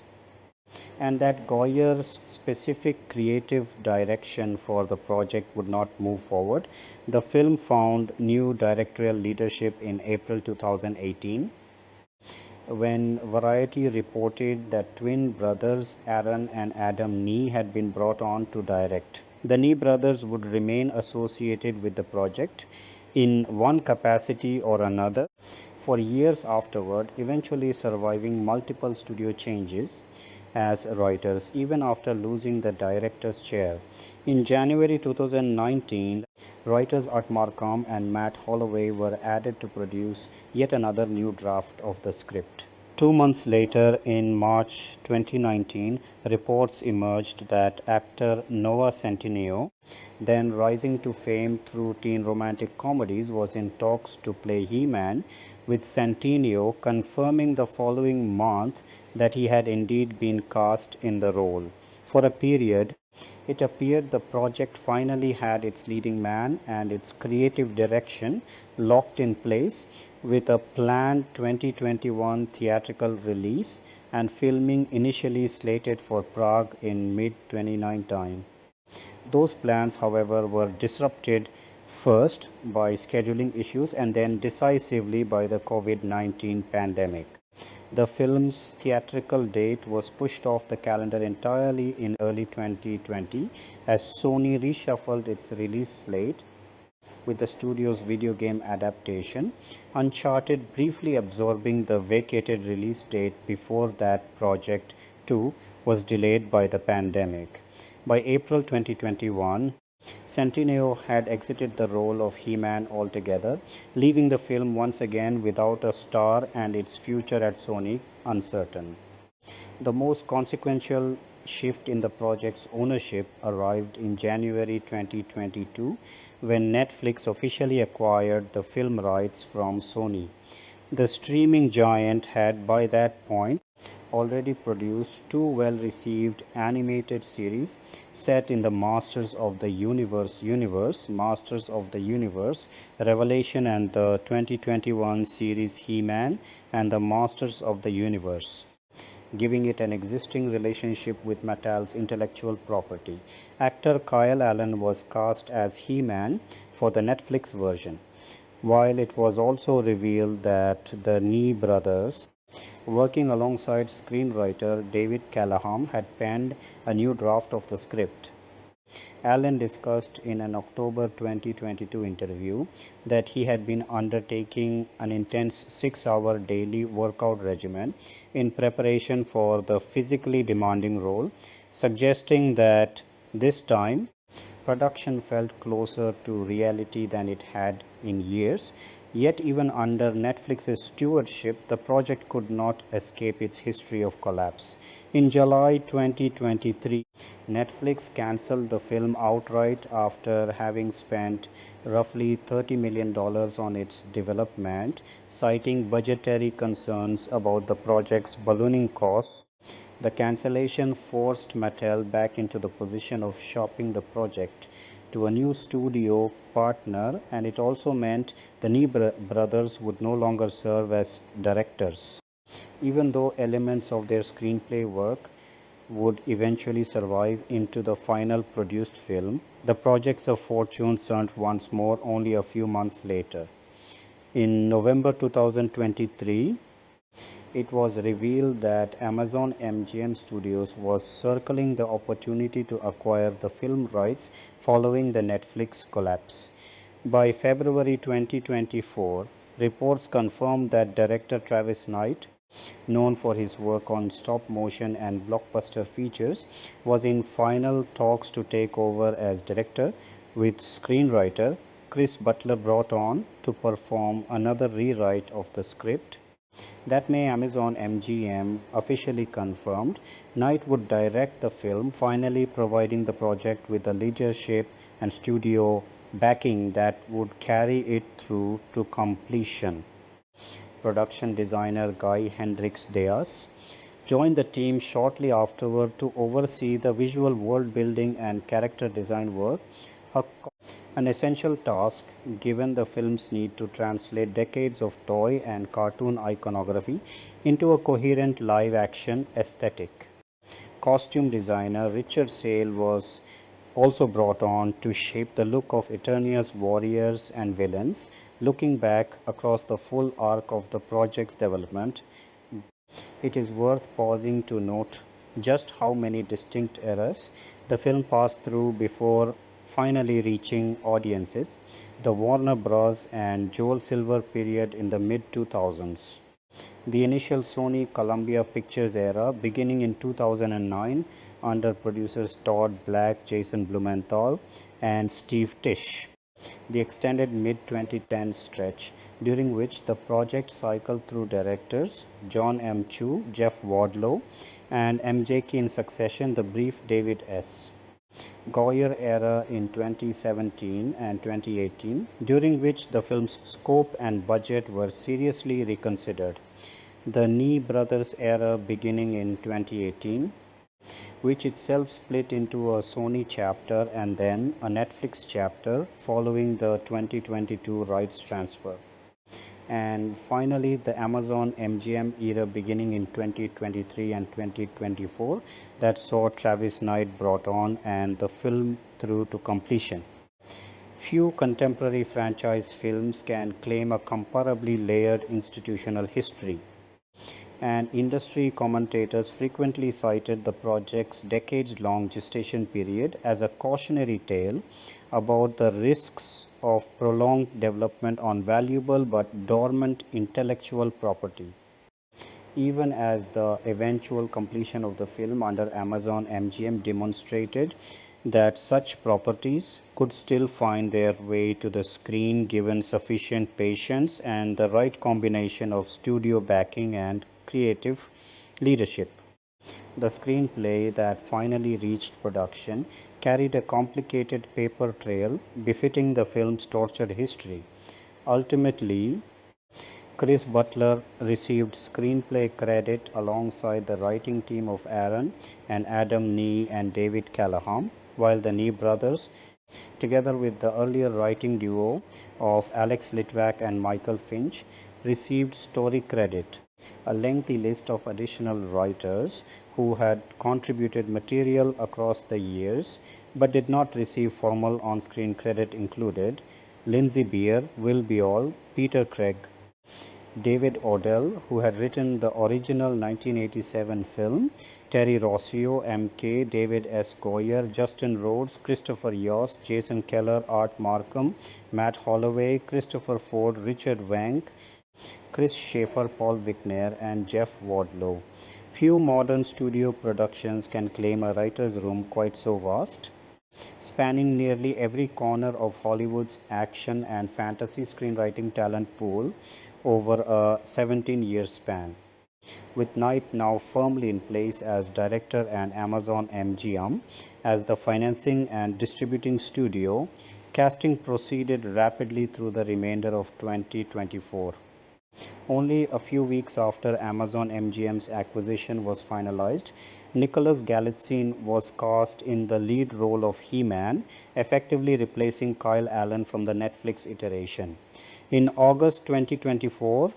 and that Goyer's specific creative direction for the project would not move forward. The film found new directorial leadership in April 2018, when Variety reported that twin brothers Aaron and Adam Nee had been brought on to direct. The Nee brothers would remain associated with the project in one capacity or another for years afterward, eventually surviving multiple studio changes as writers even after losing the director's chair. In January 2019, writers Art Markham and Matt Holloway were added to produce yet another new draft of the script. 2 months later, in March 2019, reports emerged that actor Noah Centineo, then rising to fame through teen romantic comedies, was in talks to play He-Man, with Centineo confirming the following month that he had indeed been cast in the role. For a period, it appeared the project finally had its leading man and its creative direction locked in place, with a planned 2021 theatrical release and filming initially slated for Prague in mid-2019. Those plans, however, were disrupted first by scheduling issues and then decisively by the COVID-19 pandemic. The film's theatrical date was pushed off the calendar entirely in early 2020 as Sony reshuffled its release slate with the studio's video game adaptation, Uncharted briefly absorbing the vacated release date before that project too was delayed by the pandemic. By April 2021, Centineo had exited the role of He-Man altogether, leaving the film once again without a star and its future at Sony uncertain. The most consequential shift in the project's ownership arrived in January 2022 when Netflix officially acquired the film rights from Sony. The streaming giant had by that point already produced two well-received animated series set in the Masters of the Universe, Masters of the Universe, Revelation, and the 2021 series He-Man and the Masters of the Universe, giving it an existing relationship with Mattel's intellectual property. Actor Kyle Allen was cast as He-Man for the Netflix version, while it was also revealed that the Nee brothers, working alongside screenwriter David Callahan, had penned a new draft of the script. Allen discussed in an October 2022 interview that he had been undertaking an intense 6-hour daily workout regimen in preparation for the physically demanding role, suggesting that this time production felt closer to reality than it had in years. Yet even under Netflix's stewardship, the project could not escape its history of collapse. In July 2023, Netflix cancelled the film outright after having spent roughly $30 million on its development, citing budgetary concerns about the project's ballooning costs. The cancellation forced Mattel back into the position of shopping the project to a new studio partner, and it also meant the Nee brothers would no longer serve as directors. Even though elements of their screenplay work would eventually survive into the final produced film, the projects of fortune turned once more only a few months later. In November 2023, it was revealed that Amazon MGM Studios was circling the opportunity to acquire the film rights following the Netflix collapse. By February 2024, reports confirmed that director Travis Knight, known for his work on stop motion and blockbuster features, was in final talks to take over as director, with screenwriter Chris Butler brought on to perform another rewrite of the script. That May, Amazon MGM officially confirmed Knight would direct the film, finally providing the project with the leadership and studio backing that would carry it through to completion. Production designer Guy Hendrix Diaz joined the team shortly afterward to oversee the visual world building and character design work, an essential task given the film's need to translate decades of toy and cartoon iconography into a coherent live-action aesthetic. Costume designer Richard Sale was also brought on to shape the look of Eternia's warriors and villains. Looking back across the full arc of the project's development, it is worth pausing to note just how many distinct eras the film passed through before finally reaching audiences: the Warner Bros. And Joel Silver period in the mid-2000s, the initial Sony Columbia Pictures era beginning in 2009 under producers Todd Black, Jason Blumenthal, and Steve Tisch, the extended mid-2010s stretch during which the project cycled through directors John M. Chu, Jeff Wadlow, and MJK in succession, the brief David S. Goyer era in 2017 and 2018, during which the film's scope and budget were seriously reconsidered. The Nee brothers era beginning in 2018, which itself split into a Sony chapter and then a Netflix chapter following the 2022 rights transfer. And finally, the Amazon MGM era beginning in 2023 and 2024 that saw Travis Knight brought on and the film through to completion. Few contemporary franchise films can claim a comparably layered institutional history, and industry commentators frequently cited the project's decades-long gestation period as a cautionary tale about the risks of prolonged development on valuable but dormant intellectual property. Even as the eventual completion of the film under Amazon MGM demonstrated that such properties could still find their way to the screen given sufficient patience and the right combination of studio backing and creative leadership. The screenplay that finally reached production carried a complicated paper trail befitting the film's tortured history. Ultimately, Chris Butler received screenplay credit alongside the writing team of Aaron and Adam Nee and David Callahan, while the Nee brothers, together with the earlier writing duo of Alex Litvak and Michael Finch, received story credit. A lengthy list of additional writers who had contributed material across the years but did not receive formal on-screen credit included Lindsay Beer, Will Beall, Peter Craig, David Odell, who had written the original 1987 film, Terry Rossio, M.K., David S. Goyer, Justin Rhodes, Christopher Yost, Jason Keller, Art Markham, Matt Holloway, Christopher Ford, Richard Wank, Chris Schaefer, Paul Wickner, and Jeff Wardlow. Few modern studio productions can claim a writer's room quite so vast, spanning nearly every corner of Hollywood's action and fantasy screenwriting talent pool over a 17-year span. With Knight now firmly in place as director and Amazon MGM as the financing and distributing studio, casting proceeded rapidly through the remainder of 2024. Only a few weeks after Amazon MGM's acquisition was finalized, Nicholas Galitzine was cast in the lead role of He-Man, effectively replacing Kyle Allen from the Netflix iteration. In August 2024,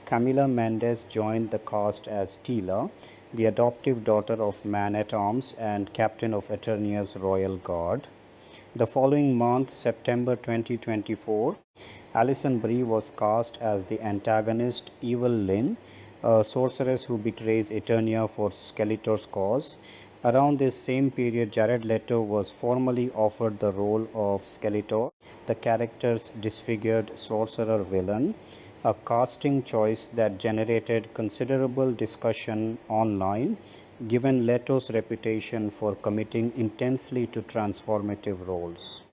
Camila Mendes joined the cast as Teela, the adoptive daughter of Man-at-Arms and captain of Eternia's Royal Guard. The following month, September 2024, Alison Brie was cast as the antagonist Evil Lynn, a sorceress who betrays Eternia for Skeletor's cause. Around this same period, Jared Leto was formally offered the role of Skeletor, the character's disfigured sorcerer villain, a casting choice that generated considerable discussion online, given Leto's reputation for committing intensely to transformative roles.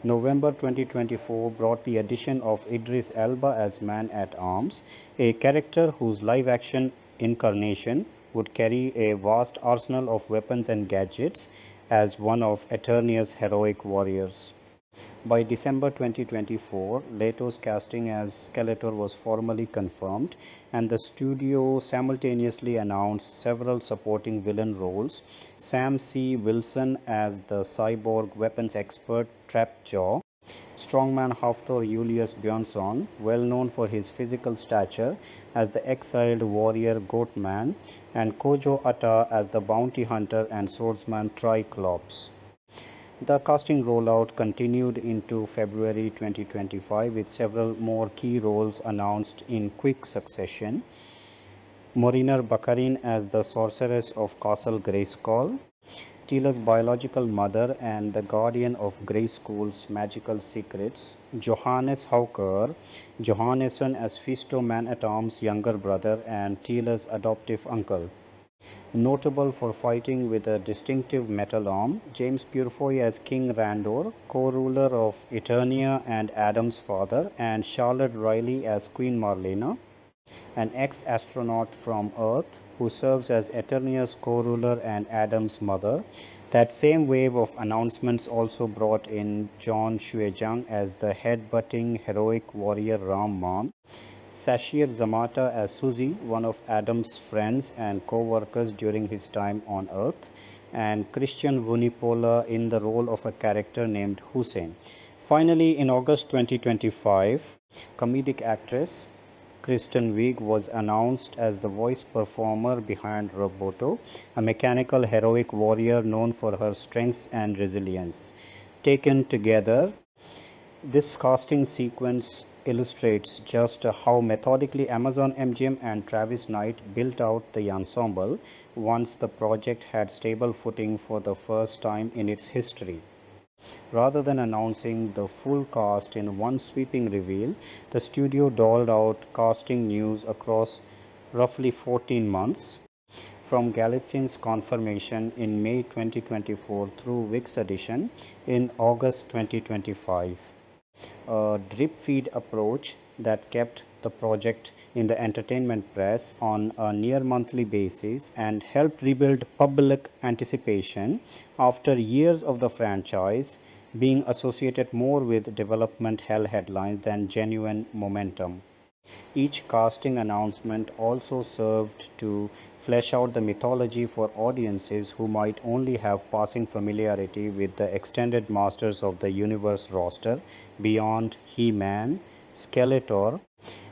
November 2024 brought the addition of Idris Elba as Man-at-Arms, a character whose live-action incarnation would carry a vast arsenal of weapons and gadgets as one of Eternia's heroic warriors. By December 2024, Leto's casting as Skeletor was formally confirmed, and the studio simultaneously announced several supporting villain roles. Sam C. Wilson as the cyborg weapons expert Trapjaw, strongman Hafthor Julius Bjornsson, well known for his physical stature, as the exiled warrior Goatman, and Kojo Atta as the bounty hunter and swordsman Triclops. The casting rollout continued into February 2025 with several more key roles announced in quick succession. Moriner Baccarin as the sorceress of Castle Grayskull, Teela's biological mother and the guardian of Grayskull's magical secrets, Johannes Hauker Johannesson as Fisto Man-at-Arms' younger brother and Teela's adoptive uncle. Notable for fighting with a distinctive metal arm, James Purefoy as King Randor, co-ruler of Eternia and Adam's father, and Charlotte Riley as Queen Marlena, an ex-astronaut from Earth who serves as Eternia's co-ruler and Adam's mother. That same wave of announcements also brought in John Xuejang as the head-butting heroic warrior Ram-Man, Sashir Zamata as Suzy, one of Adam's friends and co-workers during his time on Earth, and Christian Vunipola in the role of a character named Hussein. Finally, in August 2025, comedic actress Kristen Wiig was announced as the voice performer behind Roboto, a mechanical heroic warrior known for her strength and resilience. Taken together, this casting sequence illustrates just how methodically Amazon MGM and Travis Knight built out the ensemble once the project had stable footing for the first time in its history. Rather than announcing the full cast in one sweeping reveal, the studio doled out casting news across roughly 14 months, from Galizian's confirmation in May 2024 through Vic's addition in August 2025. A drip feed approach that kept the project in the entertainment press on a near monthly basis and helped rebuild public anticipation after years of the franchise being associated more with development hell headlines than genuine momentum. Each casting announcement also served to flesh out the mythology for audiences who might only have passing familiarity with the extended Masters of the Universe roster beyond He-Man, Skeletor,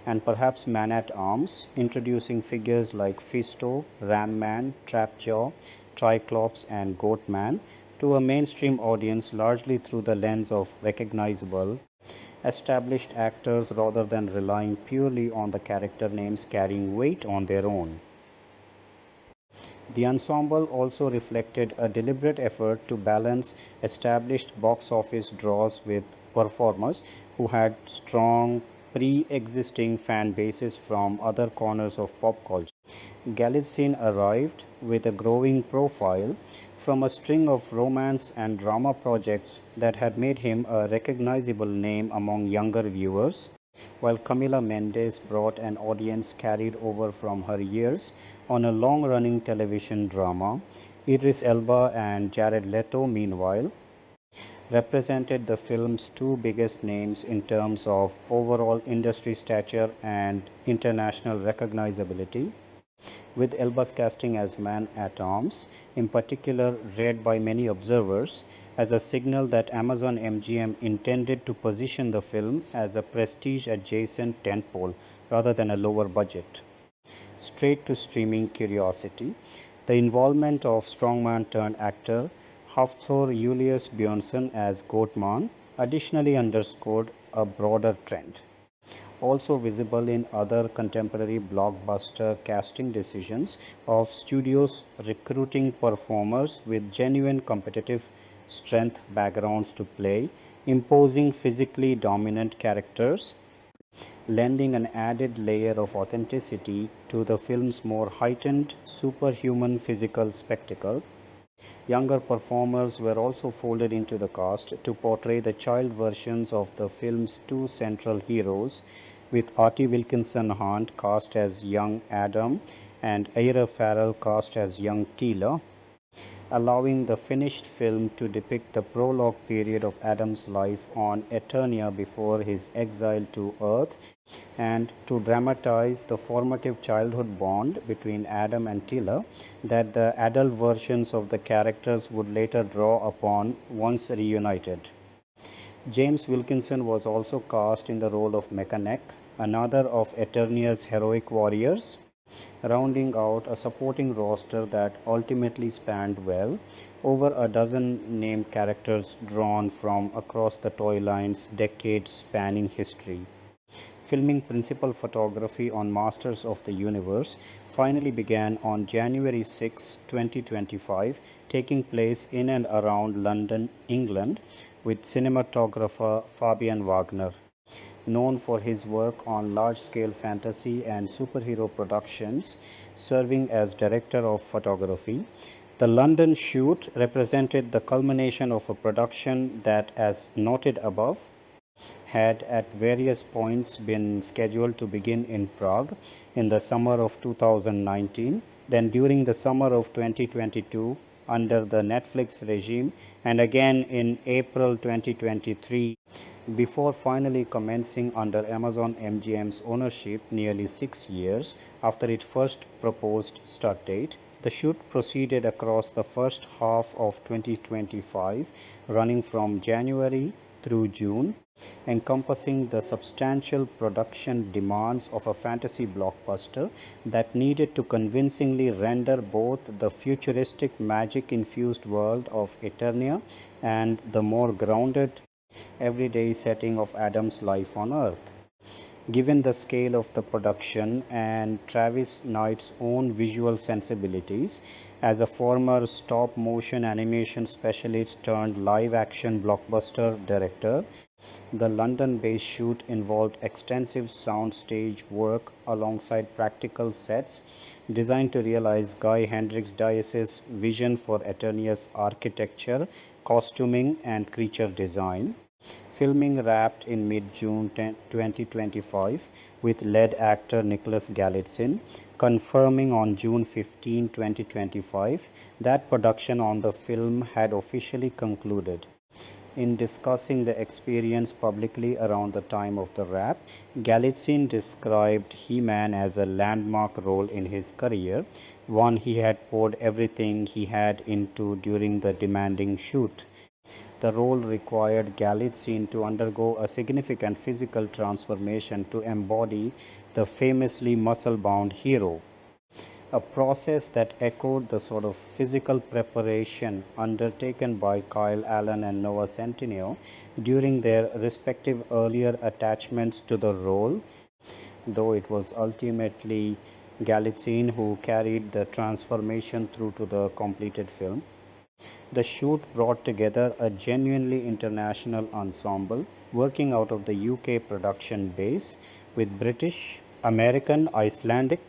and perhaps Man-at-Arms, introducing figures like Fisto, Ram-Man, Trapjaw, Triclops, and Goatman to a mainstream audience largely through the lens of recognizable established actors rather than relying purely on the character names carrying weight on their own. The ensemble also reflected a deliberate effort to balance established box office draws with performers who had strong pre-existing fan bases from other corners of pop culture. Galitzine arrived with a growing profile from a string of romance and drama projects that had made him a recognizable name among younger viewers, while Camila Mendes brought an audience carried over from her years on a long-running television drama. Idris Elba and Jared Leto, meanwhile, represented the film's two biggest names in terms of overall industry stature and international recognizability, with Elba's casting as Man-at-Arms, in particular read by many observers as a signal that Amazon MGM intended to position the film as a prestige-adjacent tentpole rather than a lower budget, straight-to-streaming curiosity. The involvement of strongman-turned-actor Hafthor Julius Björnsson as Goatman additionally underscored a broader trend, also visible in other contemporary blockbuster casting decisions of studios recruiting performers with genuine competitive strength backgrounds to play imposing physically dominant characters, lending an added layer of authenticity to the film's more heightened superhuman physical spectacle. Younger performers were also folded into the cast to portray the child versions of the film's two central heroes, with Artie Wilkinson Hunt cast as young Adam and Ira Farrell cast as young Teela, allowing the finished film to depict the prologue period of Adam's life on Eternia before his exile to Earth, and to dramatize the formative childhood bond between Adam and Teela that the adult versions of the characters would later draw upon once reunited. James Wilkinson was also cast in the role of Mechanic, another of Eternia's heroic warriors, rounding out a supporting roster that ultimately spanned well over a dozen named characters drawn from across the toy line's decade-spanning history. Filming principal photography on Masters of the Universe finally began on January 6, 2025, taking place in and around London, England, with cinematographer Fabian Wagner, known for his work on large-scale fantasy and superhero productions, serving as director of photography. The London shoot represented the culmination of a production that, as noted above, had at various points been scheduled to begin in Prague in the summer of 2019, then during the summer of 2022 under the Netflix regime, and again in April 2023 before finally commencing under Amazon MGM's ownership nearly 6 years after its first proposed start date. The shoot proceeded across the first half of 2025, running from January through June, encompassing the substantial production demands of a fantasy blockbuster that needed to convincingly render both the futuristic magic-infused world of Eternia and the more grounded, everyday setting of Adam's life on Earth. Given the scale of the production and Travis Knight's own visual sensibilities, As a former stop motion animation specialist turned live action blockbuster director, the London based shoot involved extensive soundstage work alongside practical sets designed to realize Guy Hendricks Dias's vision for Eternia's architecture, costuming, and creature design. Filming wrapped in mid-June 2025 with lead actor Nicholas Galitzine confirming on June 15, 2025 that production on the film had officially concluded. In discussing the experience publicly around the time of the wrap, Galitzine described He-Man as a landmark role in his career, one he had poured everything he had into during the demanding shoot. The role required Galitzine to undergo a significant physical transformation to embody the famously muscle-bound hero, a process that echoed the sort of physical preparation undertaken by Kyle Allen and Noah Centineo during their respective earlier attachments to the role, though it was ultimately Galitzine who carried the transformation through to the completed film. The shoot brought together a genuinely international ensemble working out of the UK production base with British, American, Icelandic,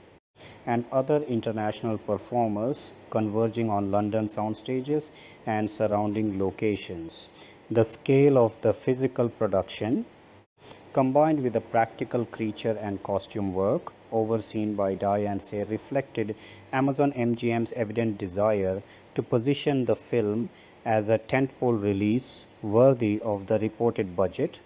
and other international performers converging on London sound stages and surrounding locations. The scale of the physical production, combined with the practical creature and costume work overseen by Diane Say, reflected Amazon MGM's evident desire to position the film as a tentpole release worthy of the reported budget,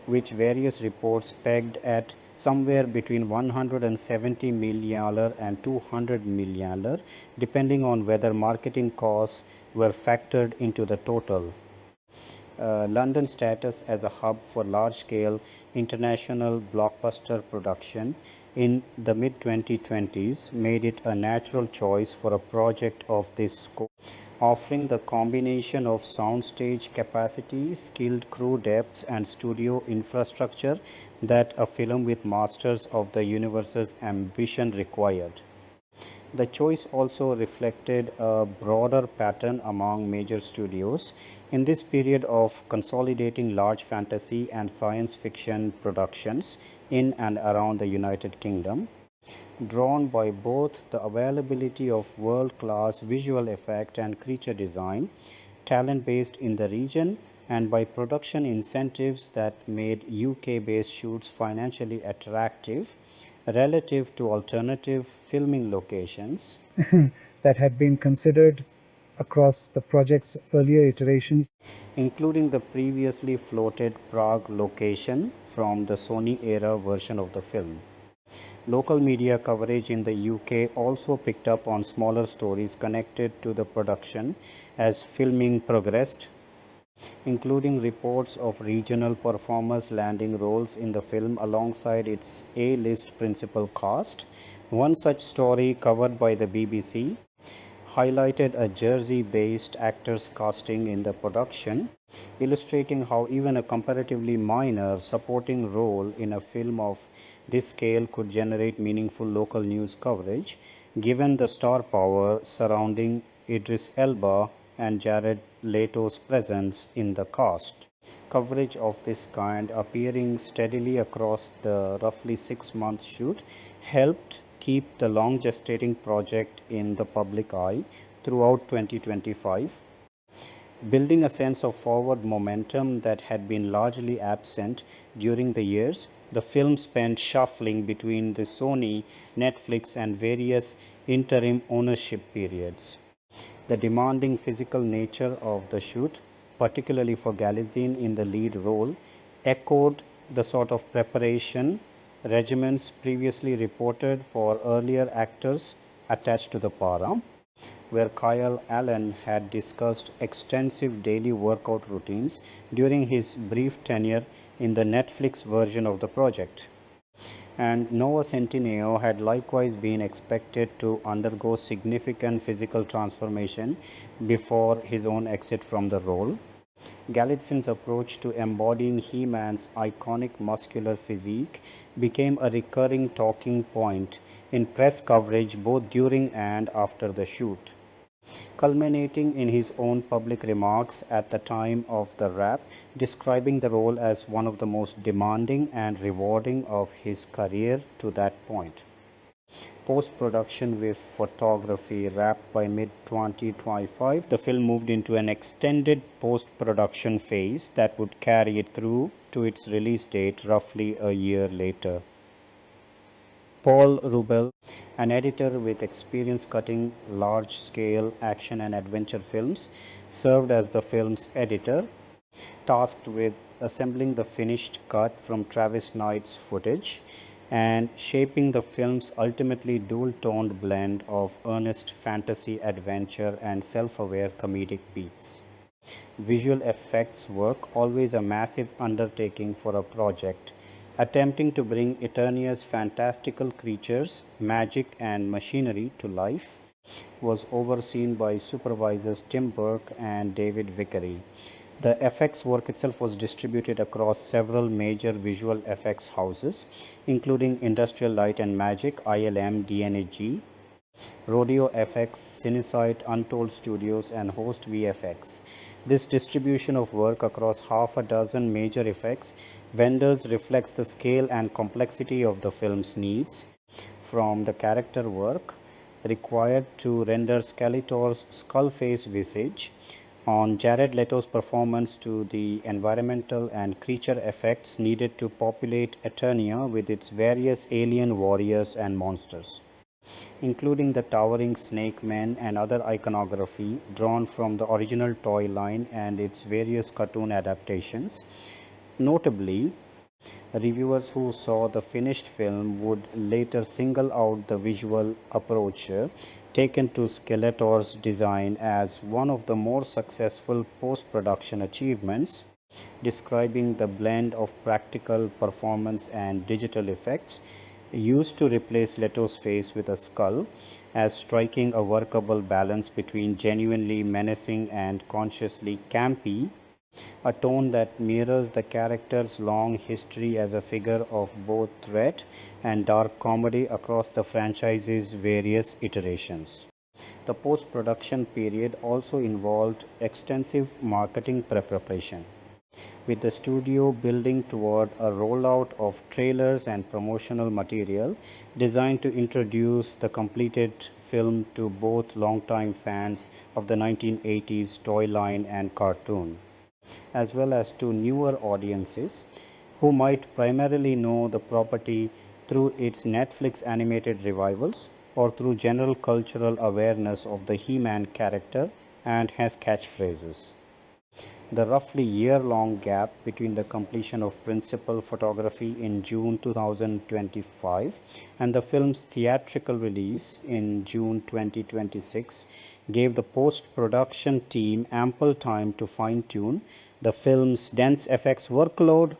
which various reports pegged at somewhere between $170 million and $200 million, depending on whether marketing costs were factored into the total. London's status as a hub for large-scale international blockbuster production in the mid-2020s made it a natural choice for a project of this scope, offering the combination of soundstage capacity, skilled crew depth, and studio infrastructure that a film with Masters of the Universe's ambition required. The choice also reflected a broader pattern among major studios in this period of consolidating large fantasy and science fiction productions in and around the United Kingdom, drawn by both the availability of world-class visual effect and creature design talent based in the region, and by production incentives that made UK-based shoots financially attractive relative to alternative filming locations that had been considered across the project's earlier iterations, including the previously floated Prague location from the Sony era version of the film. Local media coverage in the UK also picked up on smaller stories connected to the production as filming progressed, including reports of regional performers landing roles in the film alongside its A-list principal cast. One such story, covered by the BBC, highlighted a Jersey-based actor's casting in the production, illustrating how even a comparatively minor supporting role in a film of this scale could generate meaningful local news coverage, given the star power surrounding Idris Elba and Jared Leto's presence in the cast. Coverage of this kind, appearing steadily across the roughly 6-month shoot, helped keep the long gestating project in the public eye throughout 2025, building a sense of forward momentum that had been largely absent during the years the film spent shuffling between the Sony, Netflix, and various interim ownership periods. The demanding physical nature of the shoot, particularly for Galitzine in the lead role, echoed the sort of preparation regimens previously reported for earlier actors attached to the para, where Kyle Allen had discussed extensive daily workout routines during his brief tenure in the Netflix version of the project. And Noah Centineo had likewise been expected to undergo significant physical transformation before his own exit from the role. Galitzine's approach to embodying He-Man's iconic muscular physique became a recurring talking point in press coverage both during and after the shoot. culminating in his own public remarks at the time of the wrap, describing the role as one of the most demanding and rewarding of his career to that point. Post-production with photography wrapped by mid-2025, the film moved into an extended post-production phase that would carry it through to its release date roughly a year later. Paul Rubel, an editor with experience cutting large-scale action and adventure films, served as the film's editor, tasked with assembling the finished cut from Travis Knight's footage and shaping the film's ultimately dual-toned blend of earnest fantasy adventure and self-aware comedic beats. Visual effects work, always a massive undertaking for a project, attempting to bring Eternia's fantastical creatures, magic and machinery to life, was overseen by supervisors Tim Burke and David Vickery. The effects work itself was distributed across several major visual effects houses, including Industrial Light and Magic, ILM, DNAG, Rodeo FX, Cinesite, Untold Studios, and Host VFX. This distribution of work across half a dozen major effects vendors reflects the scale and complexity of the film's needs, from the character work required to render Skeletor's skull-face visage on Jared Leto's performance to the environmental and creature effects needed to populate Eternia with its various alien warriors and monsters, including the towering snake men and other iconography drawn from the original toy line and its various cartoon adaptations. Notably, reviewers who saw the finished film would later single out the visual approach taken to Skeletor's design as one of the more successful post-production achievements, describing the blend of practical performance and digital effects used to replace Leto's face with a skull as striking a workable balance between genuinely menacing and consciously campy, a tone that mirrors the character's long history as a figure of both threat and dark comedy across the franchise's various iterations. The post-production period also involved extensive marketing preparation, with the studio building toward a rollout of trailers and promotional material designed to introduce the completed film to both longtime fans of the 1980s toy line and cartoon, as well as to newer audiences who might primarily know the property through its Netflix animated revivals or through general cultural awareness of the He-Man character and his catchphrases. The roughly year-long gap between the completion of principal photography in June 2025 and the film's theatrical release in June 2026 gave the post-production team ample time to fine-tune the film's dense effects workload,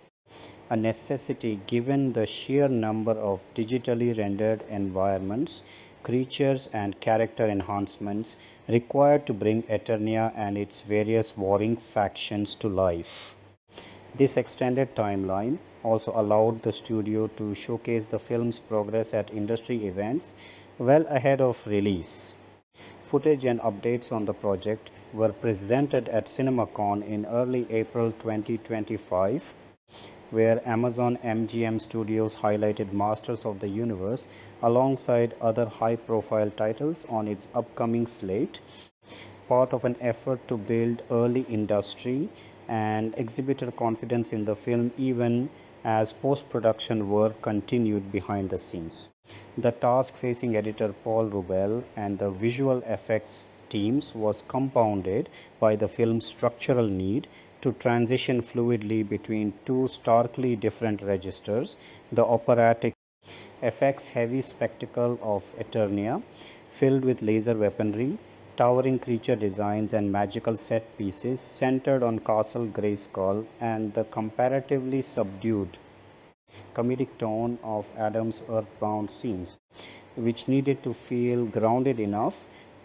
a necessity given the sheer number of digitally rendered environments, creatures and character enhancements required to bring Eternia and its various warring factions to life. This extended timeline also allowed the studio to showcase the film's progress at industry events well ahead of release. Footage and updates on the project were presented at CinemaCon in early April 2025, where Amazon MGM Studios highlighted Masters of the Universe alongside other high-profile titles on its upcoming slate, part of an effort to build early industry and exhibitor confidence in the film even as post-production work continued behind the scenes. The task facing editor Paul Rubel and the visual effects teams was compounded by the film's structural need to transition fluidly between two starkly different registers: the operatic effects-heavy spectacle of Eternia, filled with laser weaponry, towering creature designs and magical set pieces centered on Castle Grayskull, and the comparatively subdued comedic tone of Adam's earthbound scenes, which needed to feel grounded enough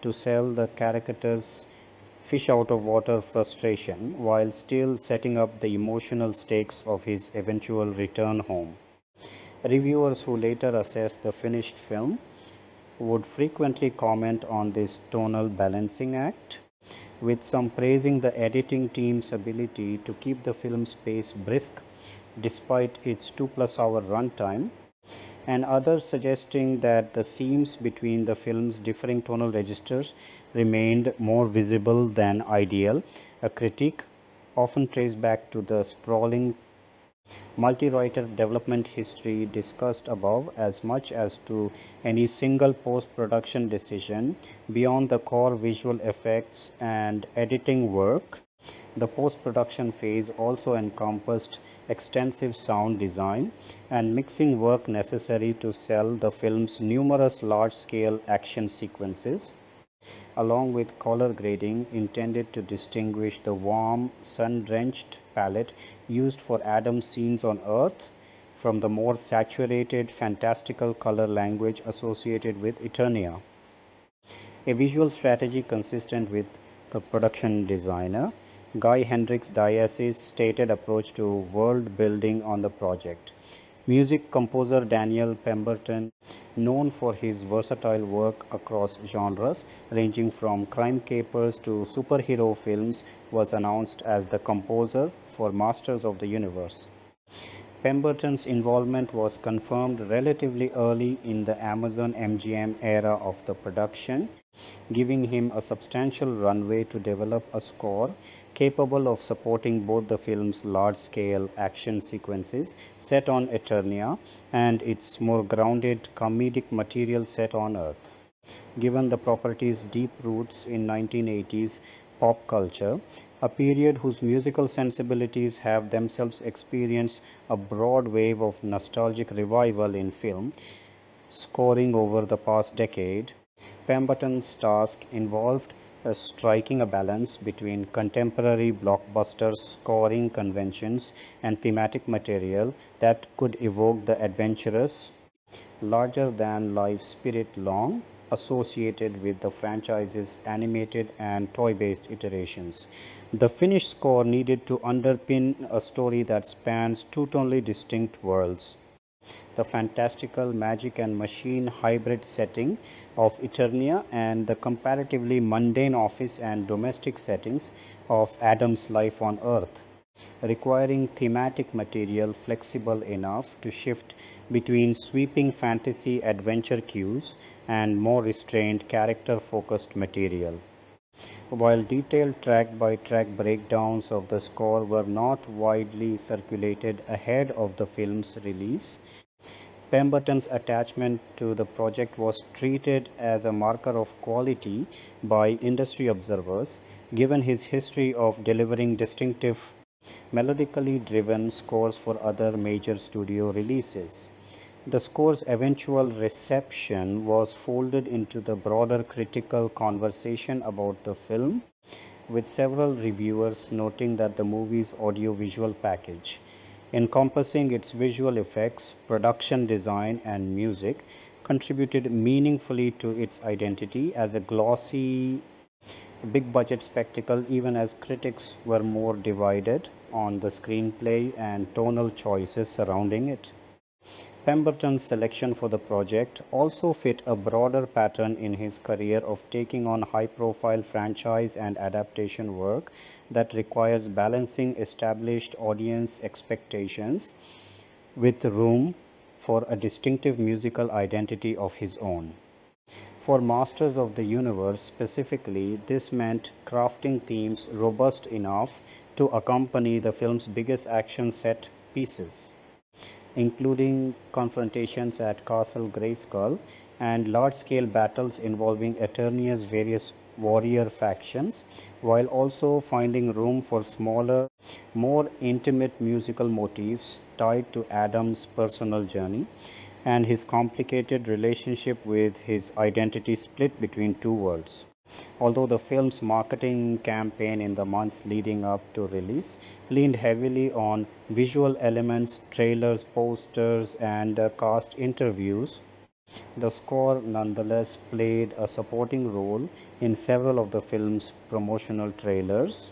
to sell the caricature's fish out of water frustration while still setting up the emotional stakes of his eventual return home. Reviewers who later assessed the finished film would frequently comment on this tonal balancing act, with some praising the editing team's ability to keep the film's pace brisk despite its 2+ hour runtime, and others suggesting that the seams between the film's differing tonal registers remained more visible than ideal, a critique often traced back to the sprawling multi-writer development history discussed above as much as to any single post-production decision. Beyond the core visual effects and editing work, the post-production phase also encompassed extensive sound design and mixing work necessary to sell the film's numerous large-scale action sequences, along with color grading intended to distinguish the warm, sun-drenched palette used for Adam's scenes on Earth from the more saturated, fantastical color language associated with Eternia. A visual strategy consistent with the production designer Guy Hendricks Diaz's stated approach to world building on the project. Music composer Daniel Pemberton, known for his versatile work across genres ranging from crime capers to superhero films, was announced as the composer for Masters of the Universe. Pemberton's involvement was confirmed relatively early in the Amazon MGM era of the production, giving him a substantial runway to develop a score capable of supporting both the film's large-scale action sequences set on Eternia and its more grounded comedic material set on Earth. Given the property's deep roots in 1980s pop culture, a period whose musical sensibilities have themselves experienced a broad wave of nostalgic revival in film scoring over the past decade, Pemberton's task involved striking a balance between contemporary blockbuster scoring conventions and thematic material that could evoke the adventurous, larger-than-life spirit long associated with the franchise's animated and toy-based iterations. The finished score needed to underpin a story that spans two totally distinct worlds: the fantastical magic and machine hybrid setting of Eternia and the comparatively mundane office and domestic settings of Adam's life on Earth, requiring thematic material flexible enough to shift between sweeping fantasy adventure cues and more restrained character-focused material. While detailed track-by-track breakdowns of the score were not widely circulated ahead of the film's release, Pemberton's attachment to the project was treated as a marker of quality by industry observers, given his history of delivering distinctive, melodically driven scores for other major studio releases. The score's eventual reception was folded into the broader critical conversation about the film, with several reviewers noting that the movie's audiovisual package, encompassing its visual effects, production design, and music, contributed meaningfully to its identity as a glossy, big-budget spectacle, even as critics were more divided on the screenplay and tonal choices surrounding it. Pemberton's selection for the project also fit a broader pattern in his career of taking on high-profile franchise and adaptation work that requires balancing established audience expectations with room for a distinctive musical identity of his own. For Masters of the Universe specifically, this meant crafting themes robust enough to accompany the film's biggest action set pieces, including confrontations at Castle Grayskull and large-scale battles involving Eternia's various warrior factions, while also finding room for smaller, more intimate musical motifs tied to Adam's personal journey and his complicated relationship with his identity split between two worlds. Although the film's marketing campaign in the months leading up to release leaned heavily on visual elements, trailers, posters, and cast interviews, the score nonetheless played a supporting role in several of the film's promotional trailers,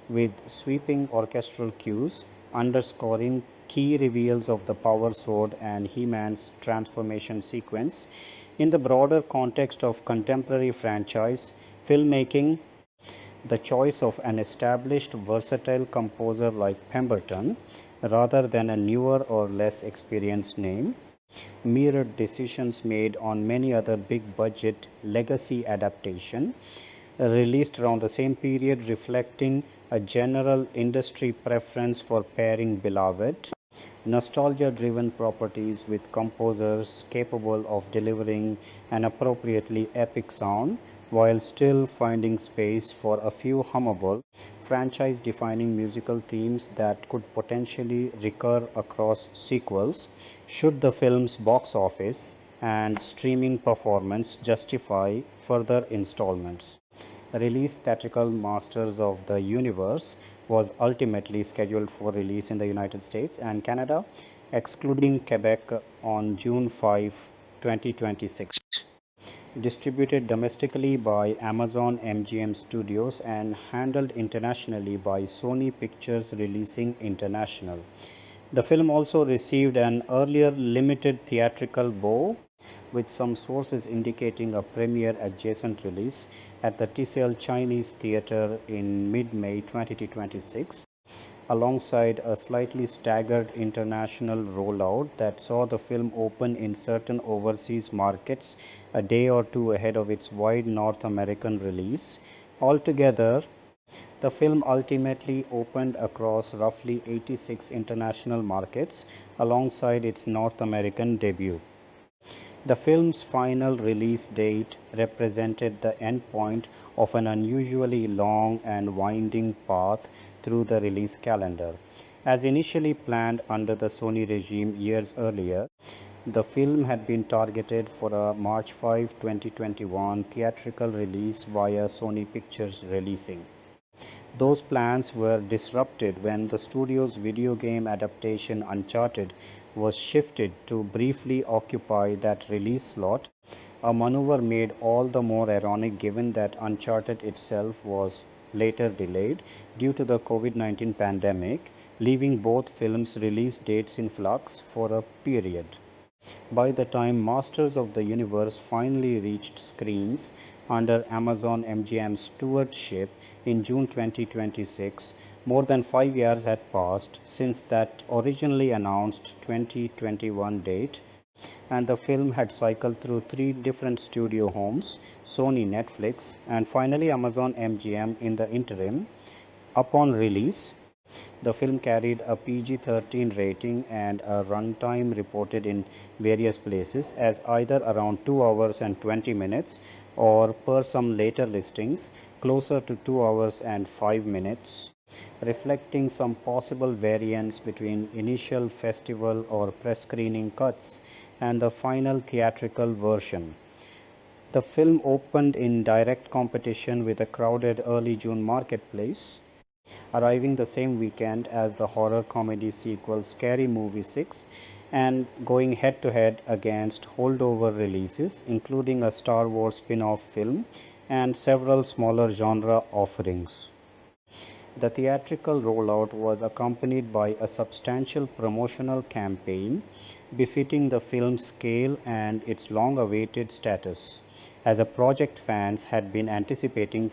with sweeping orchestral cues underscoring key reveals of the Power Sword and He-Man's transformation sequence, In the broader context of contemporary franchise filmmaking, the choice of an established, versatile composer like Pemberton, rather than a newer or less experienced name, mirrored decisions made on many other big budget legacy adaptation released around the same period, reflecting a general industry preference for pairing beloved, nostalgia driven properties with composers capable of delivering an appropriately epic sound while still finding space for a few hummable, franchise defining musical themes that could potentially recur across sequels should the film's box office and streaming performance justify further installments. Release Theatrical Masters of the Universe was ultimately scheduled for release in the United States and Canada, excluding Quebec, on June 5, 2026. Distributed domestically by Amazon MGM Studios and handled internationally by Sony Pictures Releasing International. The film also received an earlier limited theatrical bow, with some sources indicating a premiere adjacent release at the TCL Chinese Theatre in mid-May 2026, alongside a slightly staggered international rollout that saw the film open in certain overseas markets a day or two ahead of its wide North American release. Altogether, the film ultimately opened across roughly 86 international markets alongside its North American debut. The film's final release date represented the endpoint of an unusually long and winding path through the release calendar. As initially planned under the Sony regime years earlier, the film had been targeted for a March 5, 2021 theatrical release via Sony Pictures Releasing. Those plans were disrupted when the studio's video game adaptation Uncharted was shifted to briefly occupy that release slot, a maneuver made all the more ironic given that Uncharted itself was later delayed due to the COVID-19 pandemic, leaving both films' release dates in flux for a period. By the time Masters of the Universe finally reached screens under Amazon MGM's stewardship in June 2026, more than 5 years had passed since that originally announced 2021 date, and the film had cycled through 3 different studio homes, Sony, Netflix, and finally Amazon MGM in the interim. Upon release, the film carried a PG-13 rating and a runtime reported in various places as either around 2 hours and 20 minutes or, per some later listings, closer to 2 hours and 5 minutes, reflecting some possible variance between initial festival or press screening cuts and the final theatrical version. The film opened in direct competition with a crowded early June marketplace, arriving the same weekend as the horror comedy sequel Scary Movie 6 and going head to head against holdover releases, including a Star Wars spin off film and several smaller genre offerings. The theatrical rollout was accompanied by a substantial promotional campaign befitting the film's scale and its long awaited status, as a project fans had been anticipating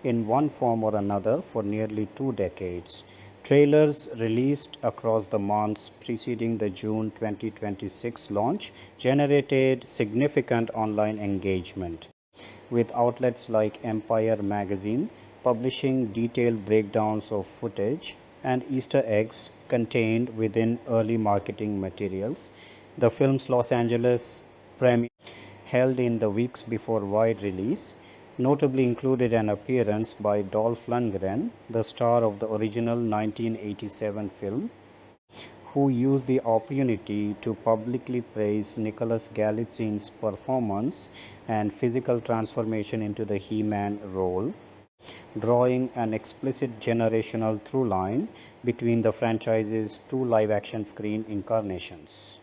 in one form or another for nearly 2 decades. Trailers released across the months preceding the June 2026 launch generated significant online engagement, with outlets like Empire magazine publishing detailed breakdowns of footage and Easter eggs contained within early marketing materials. The film's Los Angeles premiere, held in the weeks before wide release, notably included an appearance by Dolph Lundgren, the star of the original 1987 film, who used the opportunity to publicly praise Nicholas Galitzин's performance and physical transformation into the He-Man role, drawing an explicit generational through line between the franchise's 2 live-action screen incarnations.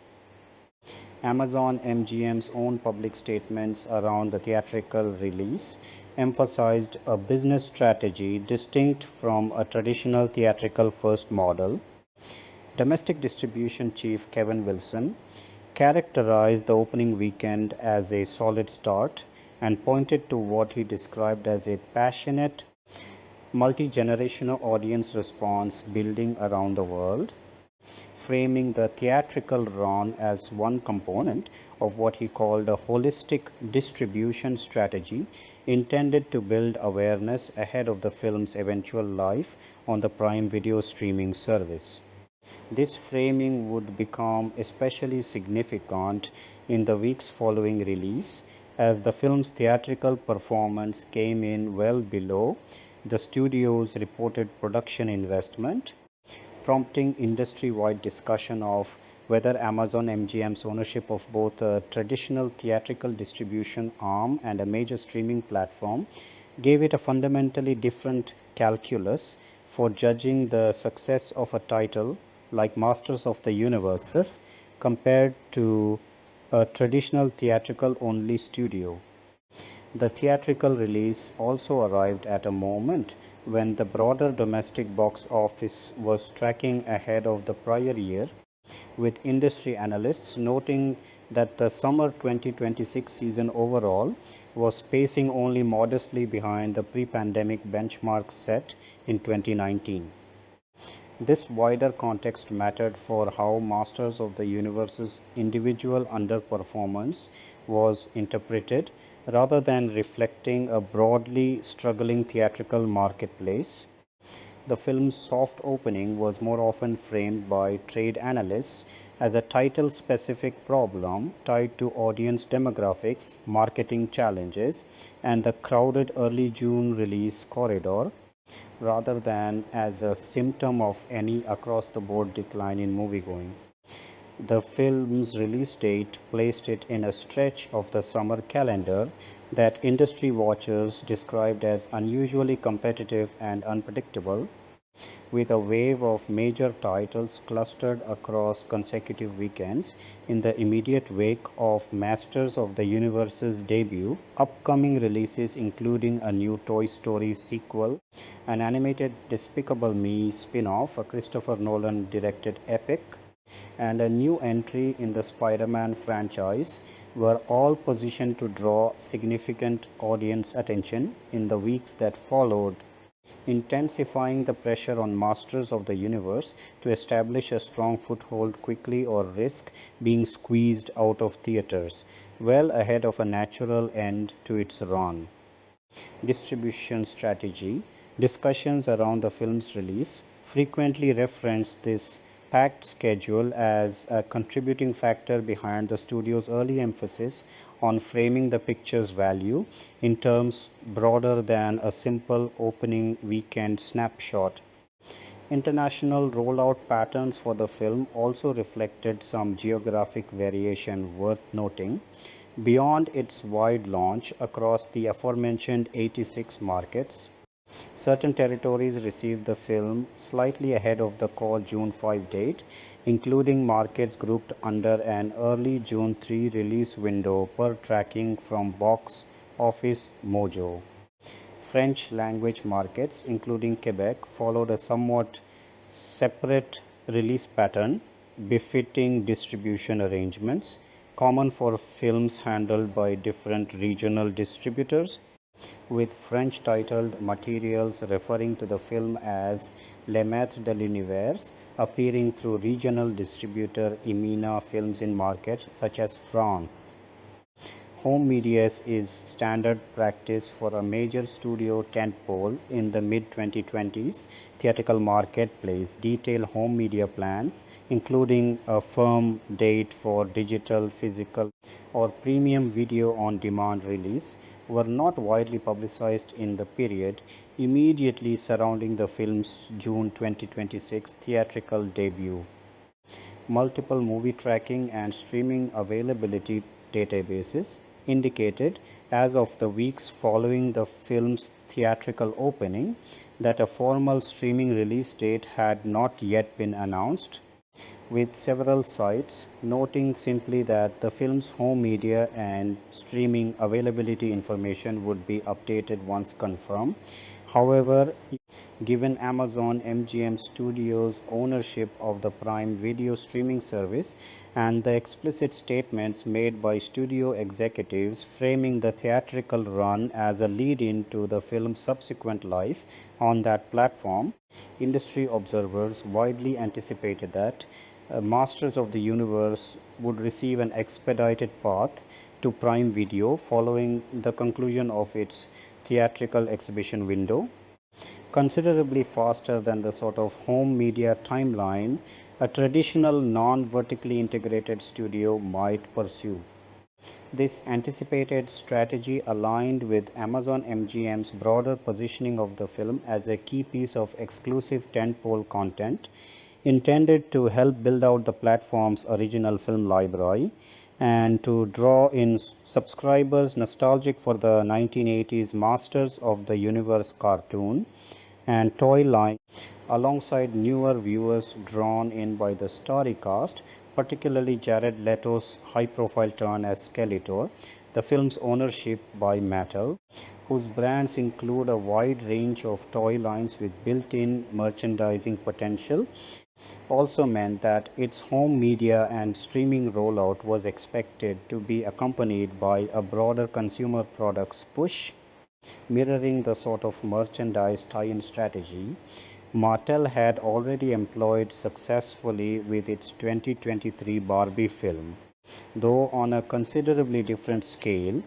Amazon MGM's own public statements around the theatrical release emphasized a business strategy distinct from a traditional theatrical first model. Domestic distribution chief Kevin Wilson characterized the opening weekend as a solid start and pointed to what he described as a passionate, multi generational audience response building around the world, framing the theatrical run as one component of what he called a holistic distribution strategy intended to build awareness ahead of the film's eventual life on the Prime Video streaming service. This framing would become especially significant in the weeks following release, as the film's theatrical performance came in well below the studio's reported production investment, prompting industry-wide discussion of whether Amazon MGM's ownership of both a traditional theatrical distribution arm and a major streaming platform gave it a fundamentally different calculus for judging the success of a title like Masters of the Universe compared to a traditional theatrical only studio. The theatrical release also arrived at a moment when the broader domestic box office was tracking ahead of the prior year, with industry analysts noting that the summer 2026 season overall was pacing only modestly behind the pre-pandemic benchmark set in 2019. This wider context mattered for how Masters of the Universe's individual underperformance was interpreted rather than reflecting a broadly struggling theatrical marketplace. The film's soft opening was more often framed by trade analysts as a title specific problem tied to audience demographics, marketing challenges, and the crowded early June release corridor, rather than as a symptom of any across the board decline in moviegoing. The film's release date placed it in a stretch of the summer calendar that industry watchers described as unusually competitive and unpredictable, with a wave of major titles clustered across consecutive weekends in the immediate wake of Masters of the Universe's debut. Upcoming releases including a new Toy Story sequel, an animated Despicable Me spin-off, a Christopher Nolan directed epic, and a new entry in the Spider-Man franchise were all positioned to draw significant audience attention in the weeks that followed, intensifying the pressure on Masters of the Universe to establish a strong foothold quickly or risk being squeezed out of theaters, well ahead of a natural end to its run. Distribution strategy. Discussions around the film's release frequently reference this packed schedule as a contributing factor behind the studio's early emphasis on framing the picture's value in terms broader than a simple opening weekend snapshot. International rollout patterns for the film also reflected some geographic variation worth noting. Beyond its wide launch across the aforementioned 86 markets, certain territories received the film slightly ahead of the core June 5 date, including markets grouped under an early June 3 release window per tracking from Box Office Mojo. French language markets, including Quebec, followed a somewhat separate release pattern befitting distribution arrangements common for films handled by different regional distributors, with French titled materials referring to the film as Le Maître de l'Univers appearing through regional distributor Imina Films in markets such as France. Home media is standard practice for a major studio tentpole in the mid-2020s theatrical marketplace. Detailed home media plans, including a firm date for digital, physical, or premium video on demand release, were not widely publicized in the period immediately surrounding the film's June 2026 theatrical debut. Multiple movie tracking and streaming availability databases indicated, as of the weeks following the film's theatrical opening, that a formal streaming release date had not yet been announced, with several sites noting simply that the film's home media and streaming availability information would be updated once confirmed. However, given Amazon MGM Studios' ownership of the Prime Video streaming service and the explicit statements made by studio executives framing the theatrical run as a lead-in to the film's subsequent life on that platform. Industry observers widely anticipated that Masters of the Universe would receive an expedited path to Prime Video following the conclusion of its theatrical exhibition window, considerably faster than the sort of home media timeline a traditional non-vertically integrated studio might pursue. This anticipated strategy aligned with Amazon MGM's broader positioning of the film as a key piece of exclusive tentpole content intended to help build out the platform's original film library and to draw in subscribers nostalgic for the 1980s Masters of the Universe cartoon and toy line, alongside newer viewers drawn in by the starry cast, particularly Jared Leto's high-profile turn as Skeletor, the film's ownership by Mattel, whose brands include a wide range of toy lines with built-in merchandising potential, also meant that its home media and streaming rollout was expected to be accompanied by a broader consumer products push, mirroring the sort of merchandise tie-in strategy Mattel had already employed successfully with its 2023 Barbie film, though on a considerably different scale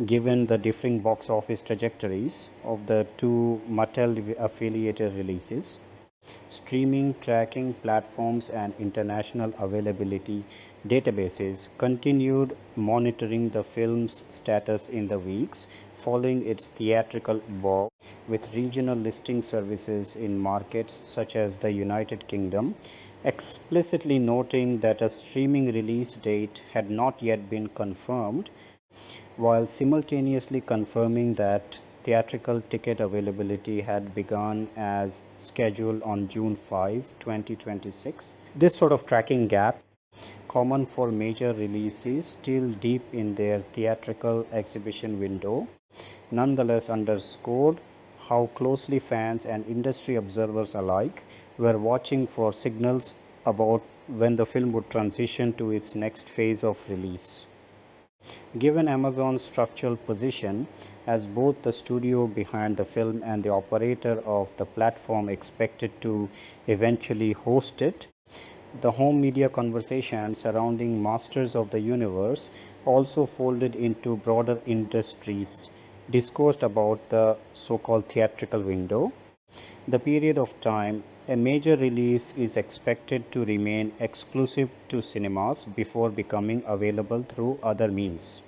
given the differing box office trajectories of the two Mattel-affiliated releases. Streaming tracking platforms and international availability databases continued monitoring the film's status in the weeks following its theatrical box, with regional listing services in markets such as the United Kingdom explicitly noting that a streaming release date had not yet been confirmed, while simultaneously confirming that theatrical ticket availability had begun as scheduled on June 5, 2026. This sort of tracking gap, common for major releases still deep in their theatrical exhibition window, nonetheless underscored how closely fans and industry observers alike were watching for signals about when the film would transition to its next phase of release. Given Amazon's structural position as both the studio behind the film and the operator of the platform expected to eventually host it, the home media conversation surrounding Masters of the Universe also folded into broader industries discoursed about the so-called theatrical window, the period of time a major release is expected to remain exclusive to cinemas before becoming available through other means.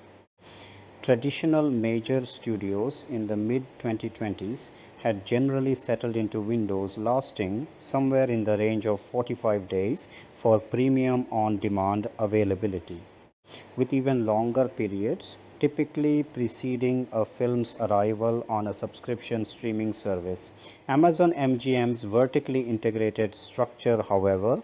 Traditional major studios in the mid-2020s had generally settled into windows lasting somewhere in the range of 45 days for premium on-demand availability, with even longer periods typically preceding a film's arrival on a subscription streaming service. Amazon MGM's vertically integrated structure, however,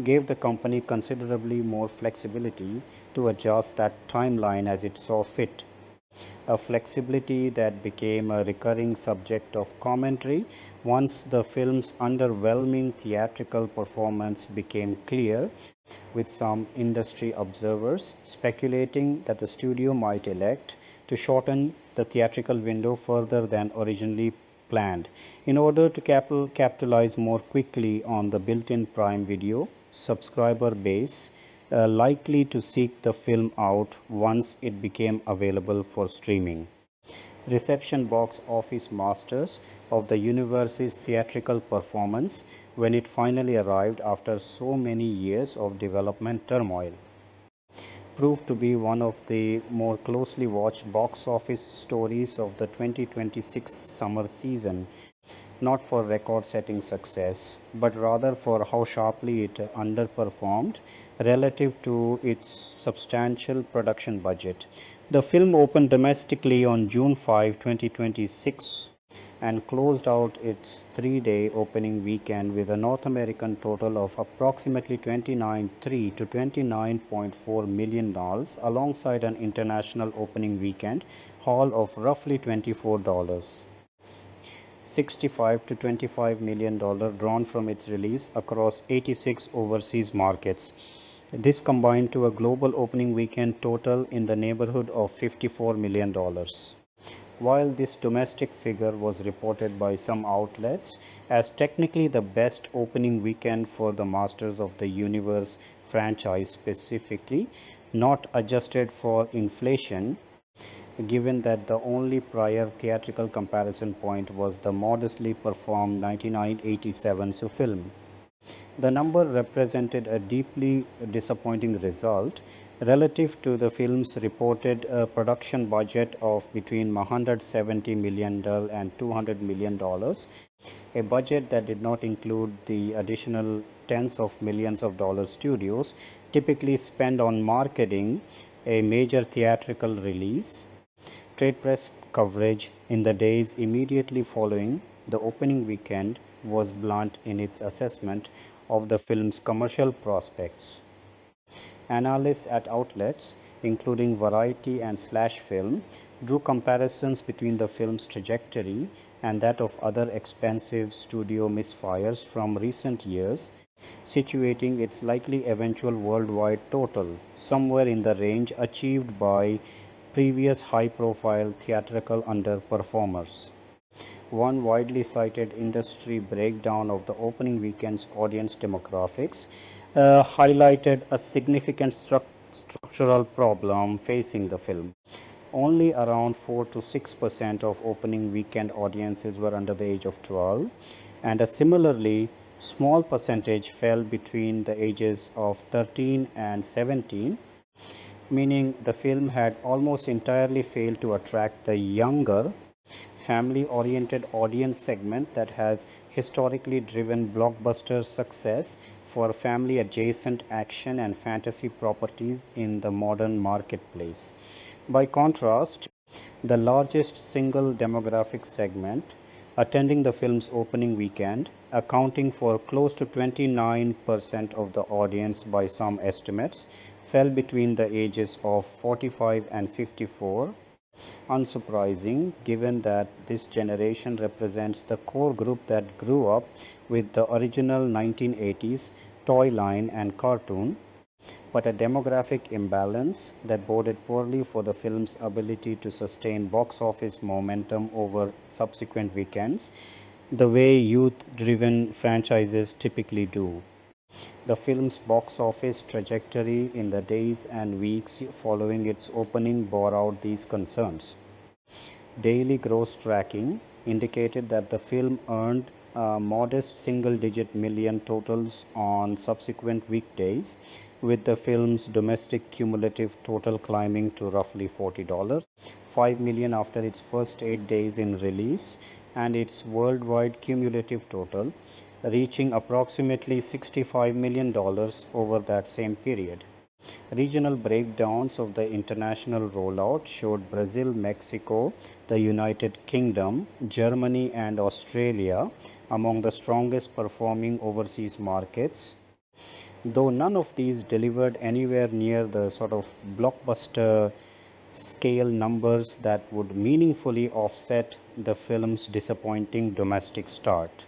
gave the company considerably more flexibility to adjust that timeline as it saw fit, a flexibility that became a recurring subject of commentary once the film's underwhelming theatrical performance became clear, with some industry observers speculating that the studio might elect to shorten the theatrical window further than originally planned in order to capitalize more quickly on the built-in Prime Video subscriber base likely to seek the film out once it became available for streaming. Reception box office Masters of the Universe's theatrical performance when it finally arrived after so many years of development turmoil proved to be one of the more closely watched box office stories of the 2026 summer season, not for record-setting success, but rather for how sharply it underperformed relative to its substantial production budget. The film opened domestically on June 5, 2026 and closed out its three-day opening weekend with a North American total of approximately $29.3 to $29.4 million alongside an international opening weekend haul of roughly $24. $65 to $25 million drawn from its release across 86 overseas markets. This combined to a global opening weekend total in the neighborhood of $54 million. While this domestic figure was reported by some outlets as technically the best opening weekend for the Masters of the Universe franchise specifically, not adjusted for inflation, given that the only prior theatrical comparison point was the modestly performed 1987 film. The number represented a deeply disappointing result relative to the film's reported production budget of between $170 million and $200 million, a budget that did not include the additional tens of millions of dollars studios typically spend on marketing a major theatrical release. Trade press coverage in the days immediately following the opening weekend was blunt in its assessment of the film's commercial prospects. Analysts at outlets, including Variety and Slash Film, drew comparisons between the film's trajectory and that of other expensive studio misfires from recent years, situating its likely eventual worldwide total somewhere in the range achieved by previous high-profile theatrical underperformers. One widely cited industry breakdown of the opening weekend's audience demographics highlighted a significant structural problem facing the film. Only around 4 to 6% of opening weekend audiences were under the age of 12, and a similarly small percentage fell between the ages of 13 and 17, meaning the film had almost entirely failed to attract the younger, family-oriented audience segment that has historically driven blockbuster success for family-adjacent action and fantasy properties in the modern marketplace. By contrast, the largest single demographic segment attending the film's opening weekend, accounting for close to 29% of the audience by some estimates, fell between the ages of 45 and 54. Unsurprising, given that this generation represents the core group that grew up with the original 1980s toy line and cartoon, but a demographic imbalance that boded poorly for the film's ability to sustain box office momentum over subsequent weekends, the way youth-driven franchises typically do. The film's box office trajectory in the days and weeks following its opening bore out these concerns. Daily gross tracking indicated that the film earned modest single-digit million totals on subsequent weekdays, with the film's domestic cumulative total climbing to roughly $40, $5 million after its first 8 days in release, and its worldwide cumulative total reaching approximately $65 million over that same period. Regional breakdowns of the international rollout showed Brazil, Mexico, the United Kingdom, Germany, and Australia among the strongest performing overseas markets, though none of these delivered anywhere near the sort of blockbuster scale numbers that would meaningfully offset the film's disappointing domestic start.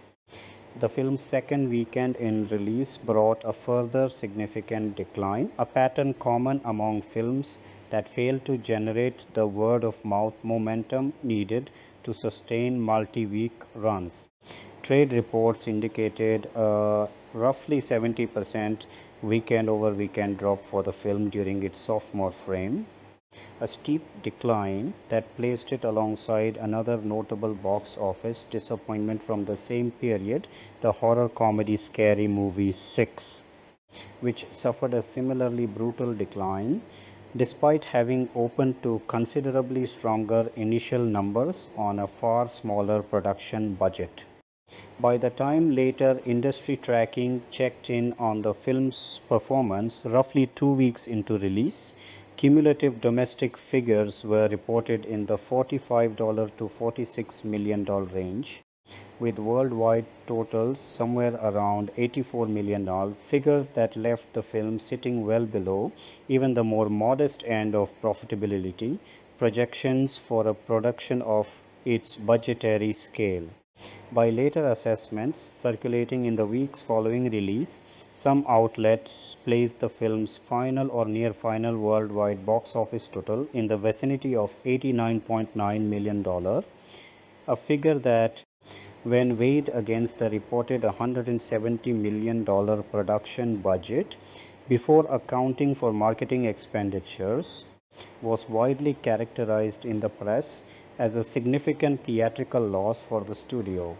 The film's second weekend in release brought a further significant decline, a pattern common among films that fail to generate the word-of-mouth momentum needed to sustain multi-week runs. Trade reports indicated a roughly 70% weekend-over-weekend drop for the film during its sophomore frame, a steep decline that placed it alongside another notable box office disappointment from the same period, the horror comedy Scary Movie 6, which suffered a similarly brutal decline despite having opened to considerably stronger initial numbers on a far smaller production budget. By the time later industry tracking checked in on the film's performance roughly 2 weeks into release, cumulative domestic figures were reported in the $45 to $46 million range, with worldwide totals somewhere around $84 million, figures that left the film sitting well below even the more modest end of profitability projections for a production of its budgetary scale. By later assessments circulating in the weeks following release, some outlets placed the film's final or near final worldwide box office total in the vicinity of $89.9 million, a figure that, when weighed against the reported $170 million production budget before accounting for marketing expenditures, was widely characterized in the press as a significant theatrical loss for the studio.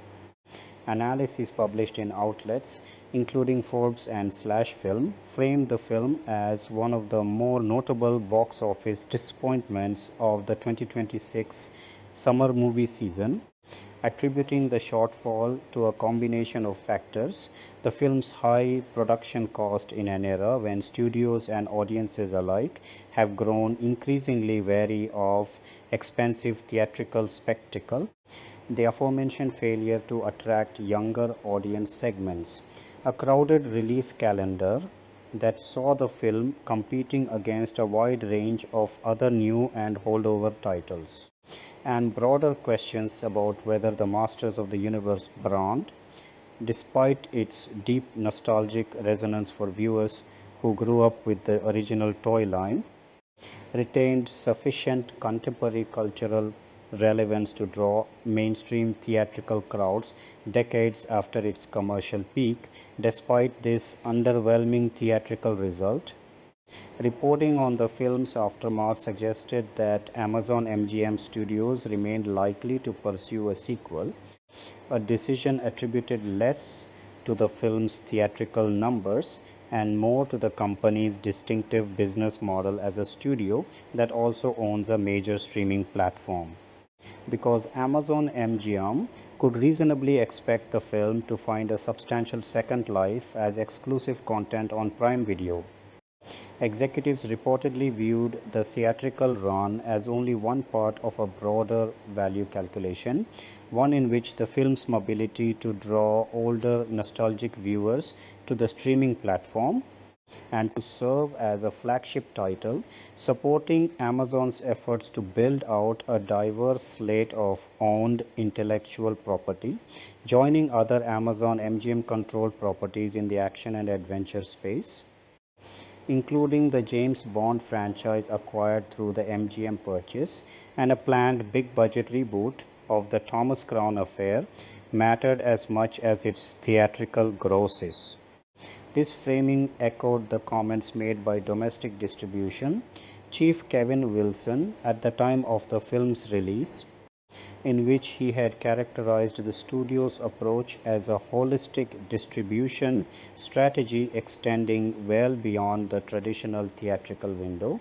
Analyses published in outlets including Forbes and Slash Film framed the film as one of the more notable box office disappointments of the 2026 summer movie season, attributing the shortfall to a combination of factors: the film's high production cost in an era when studios and audiences alike have grown increasingly wary of expensive theatrical spectacle, the aforementioned failure to attract younger audience segments, a crowded release calendar that saw the film competing against a wide range of other new and holdover titles, and broader questions about whether the Masters of the Universe brand, despite its deep nostalgic resonance for viewers who grew up with the original toy line, retained sufficient contemporary cultural relevance to draw mainstream theatrical crowds decades after its commercial peak. Despite this underwhelming theatrical result, reporting on the film's aftermath suggested that Amazon MGM Studios remained likely to pursue a sequel, a decision attributed less to the film's theatrical numbers and more to the company's distinctive business model as a studio that also owns a major streaming platform. Because Amazon MGM could reasonably expect the film to find a substantial second life as exclusive content on Prime Video. Executives reportedly viewed the theatrical run as only one part of a broader value calculation, one in which the film's ability to draw older, nostalgic viewers to the streaming platform and to serve as a flagship title, supporting Amazon's efforts to build out a diverse slate of owned intellectual property, joining other Amazon MGM controlled properties in the action and adventure space, including the James Bond franchise acquired through the MGM purchase and a planned big budget reboot of the Thomas Crown Affair, mattered as much as its theatrical grosses. This framing echoed the comments made by domestic distribution chief Kevin Wilson at the time of the film's release, in which he had characterized the studio's approach as a holistic distribution strategy extending well beyond the traditional theatrical window.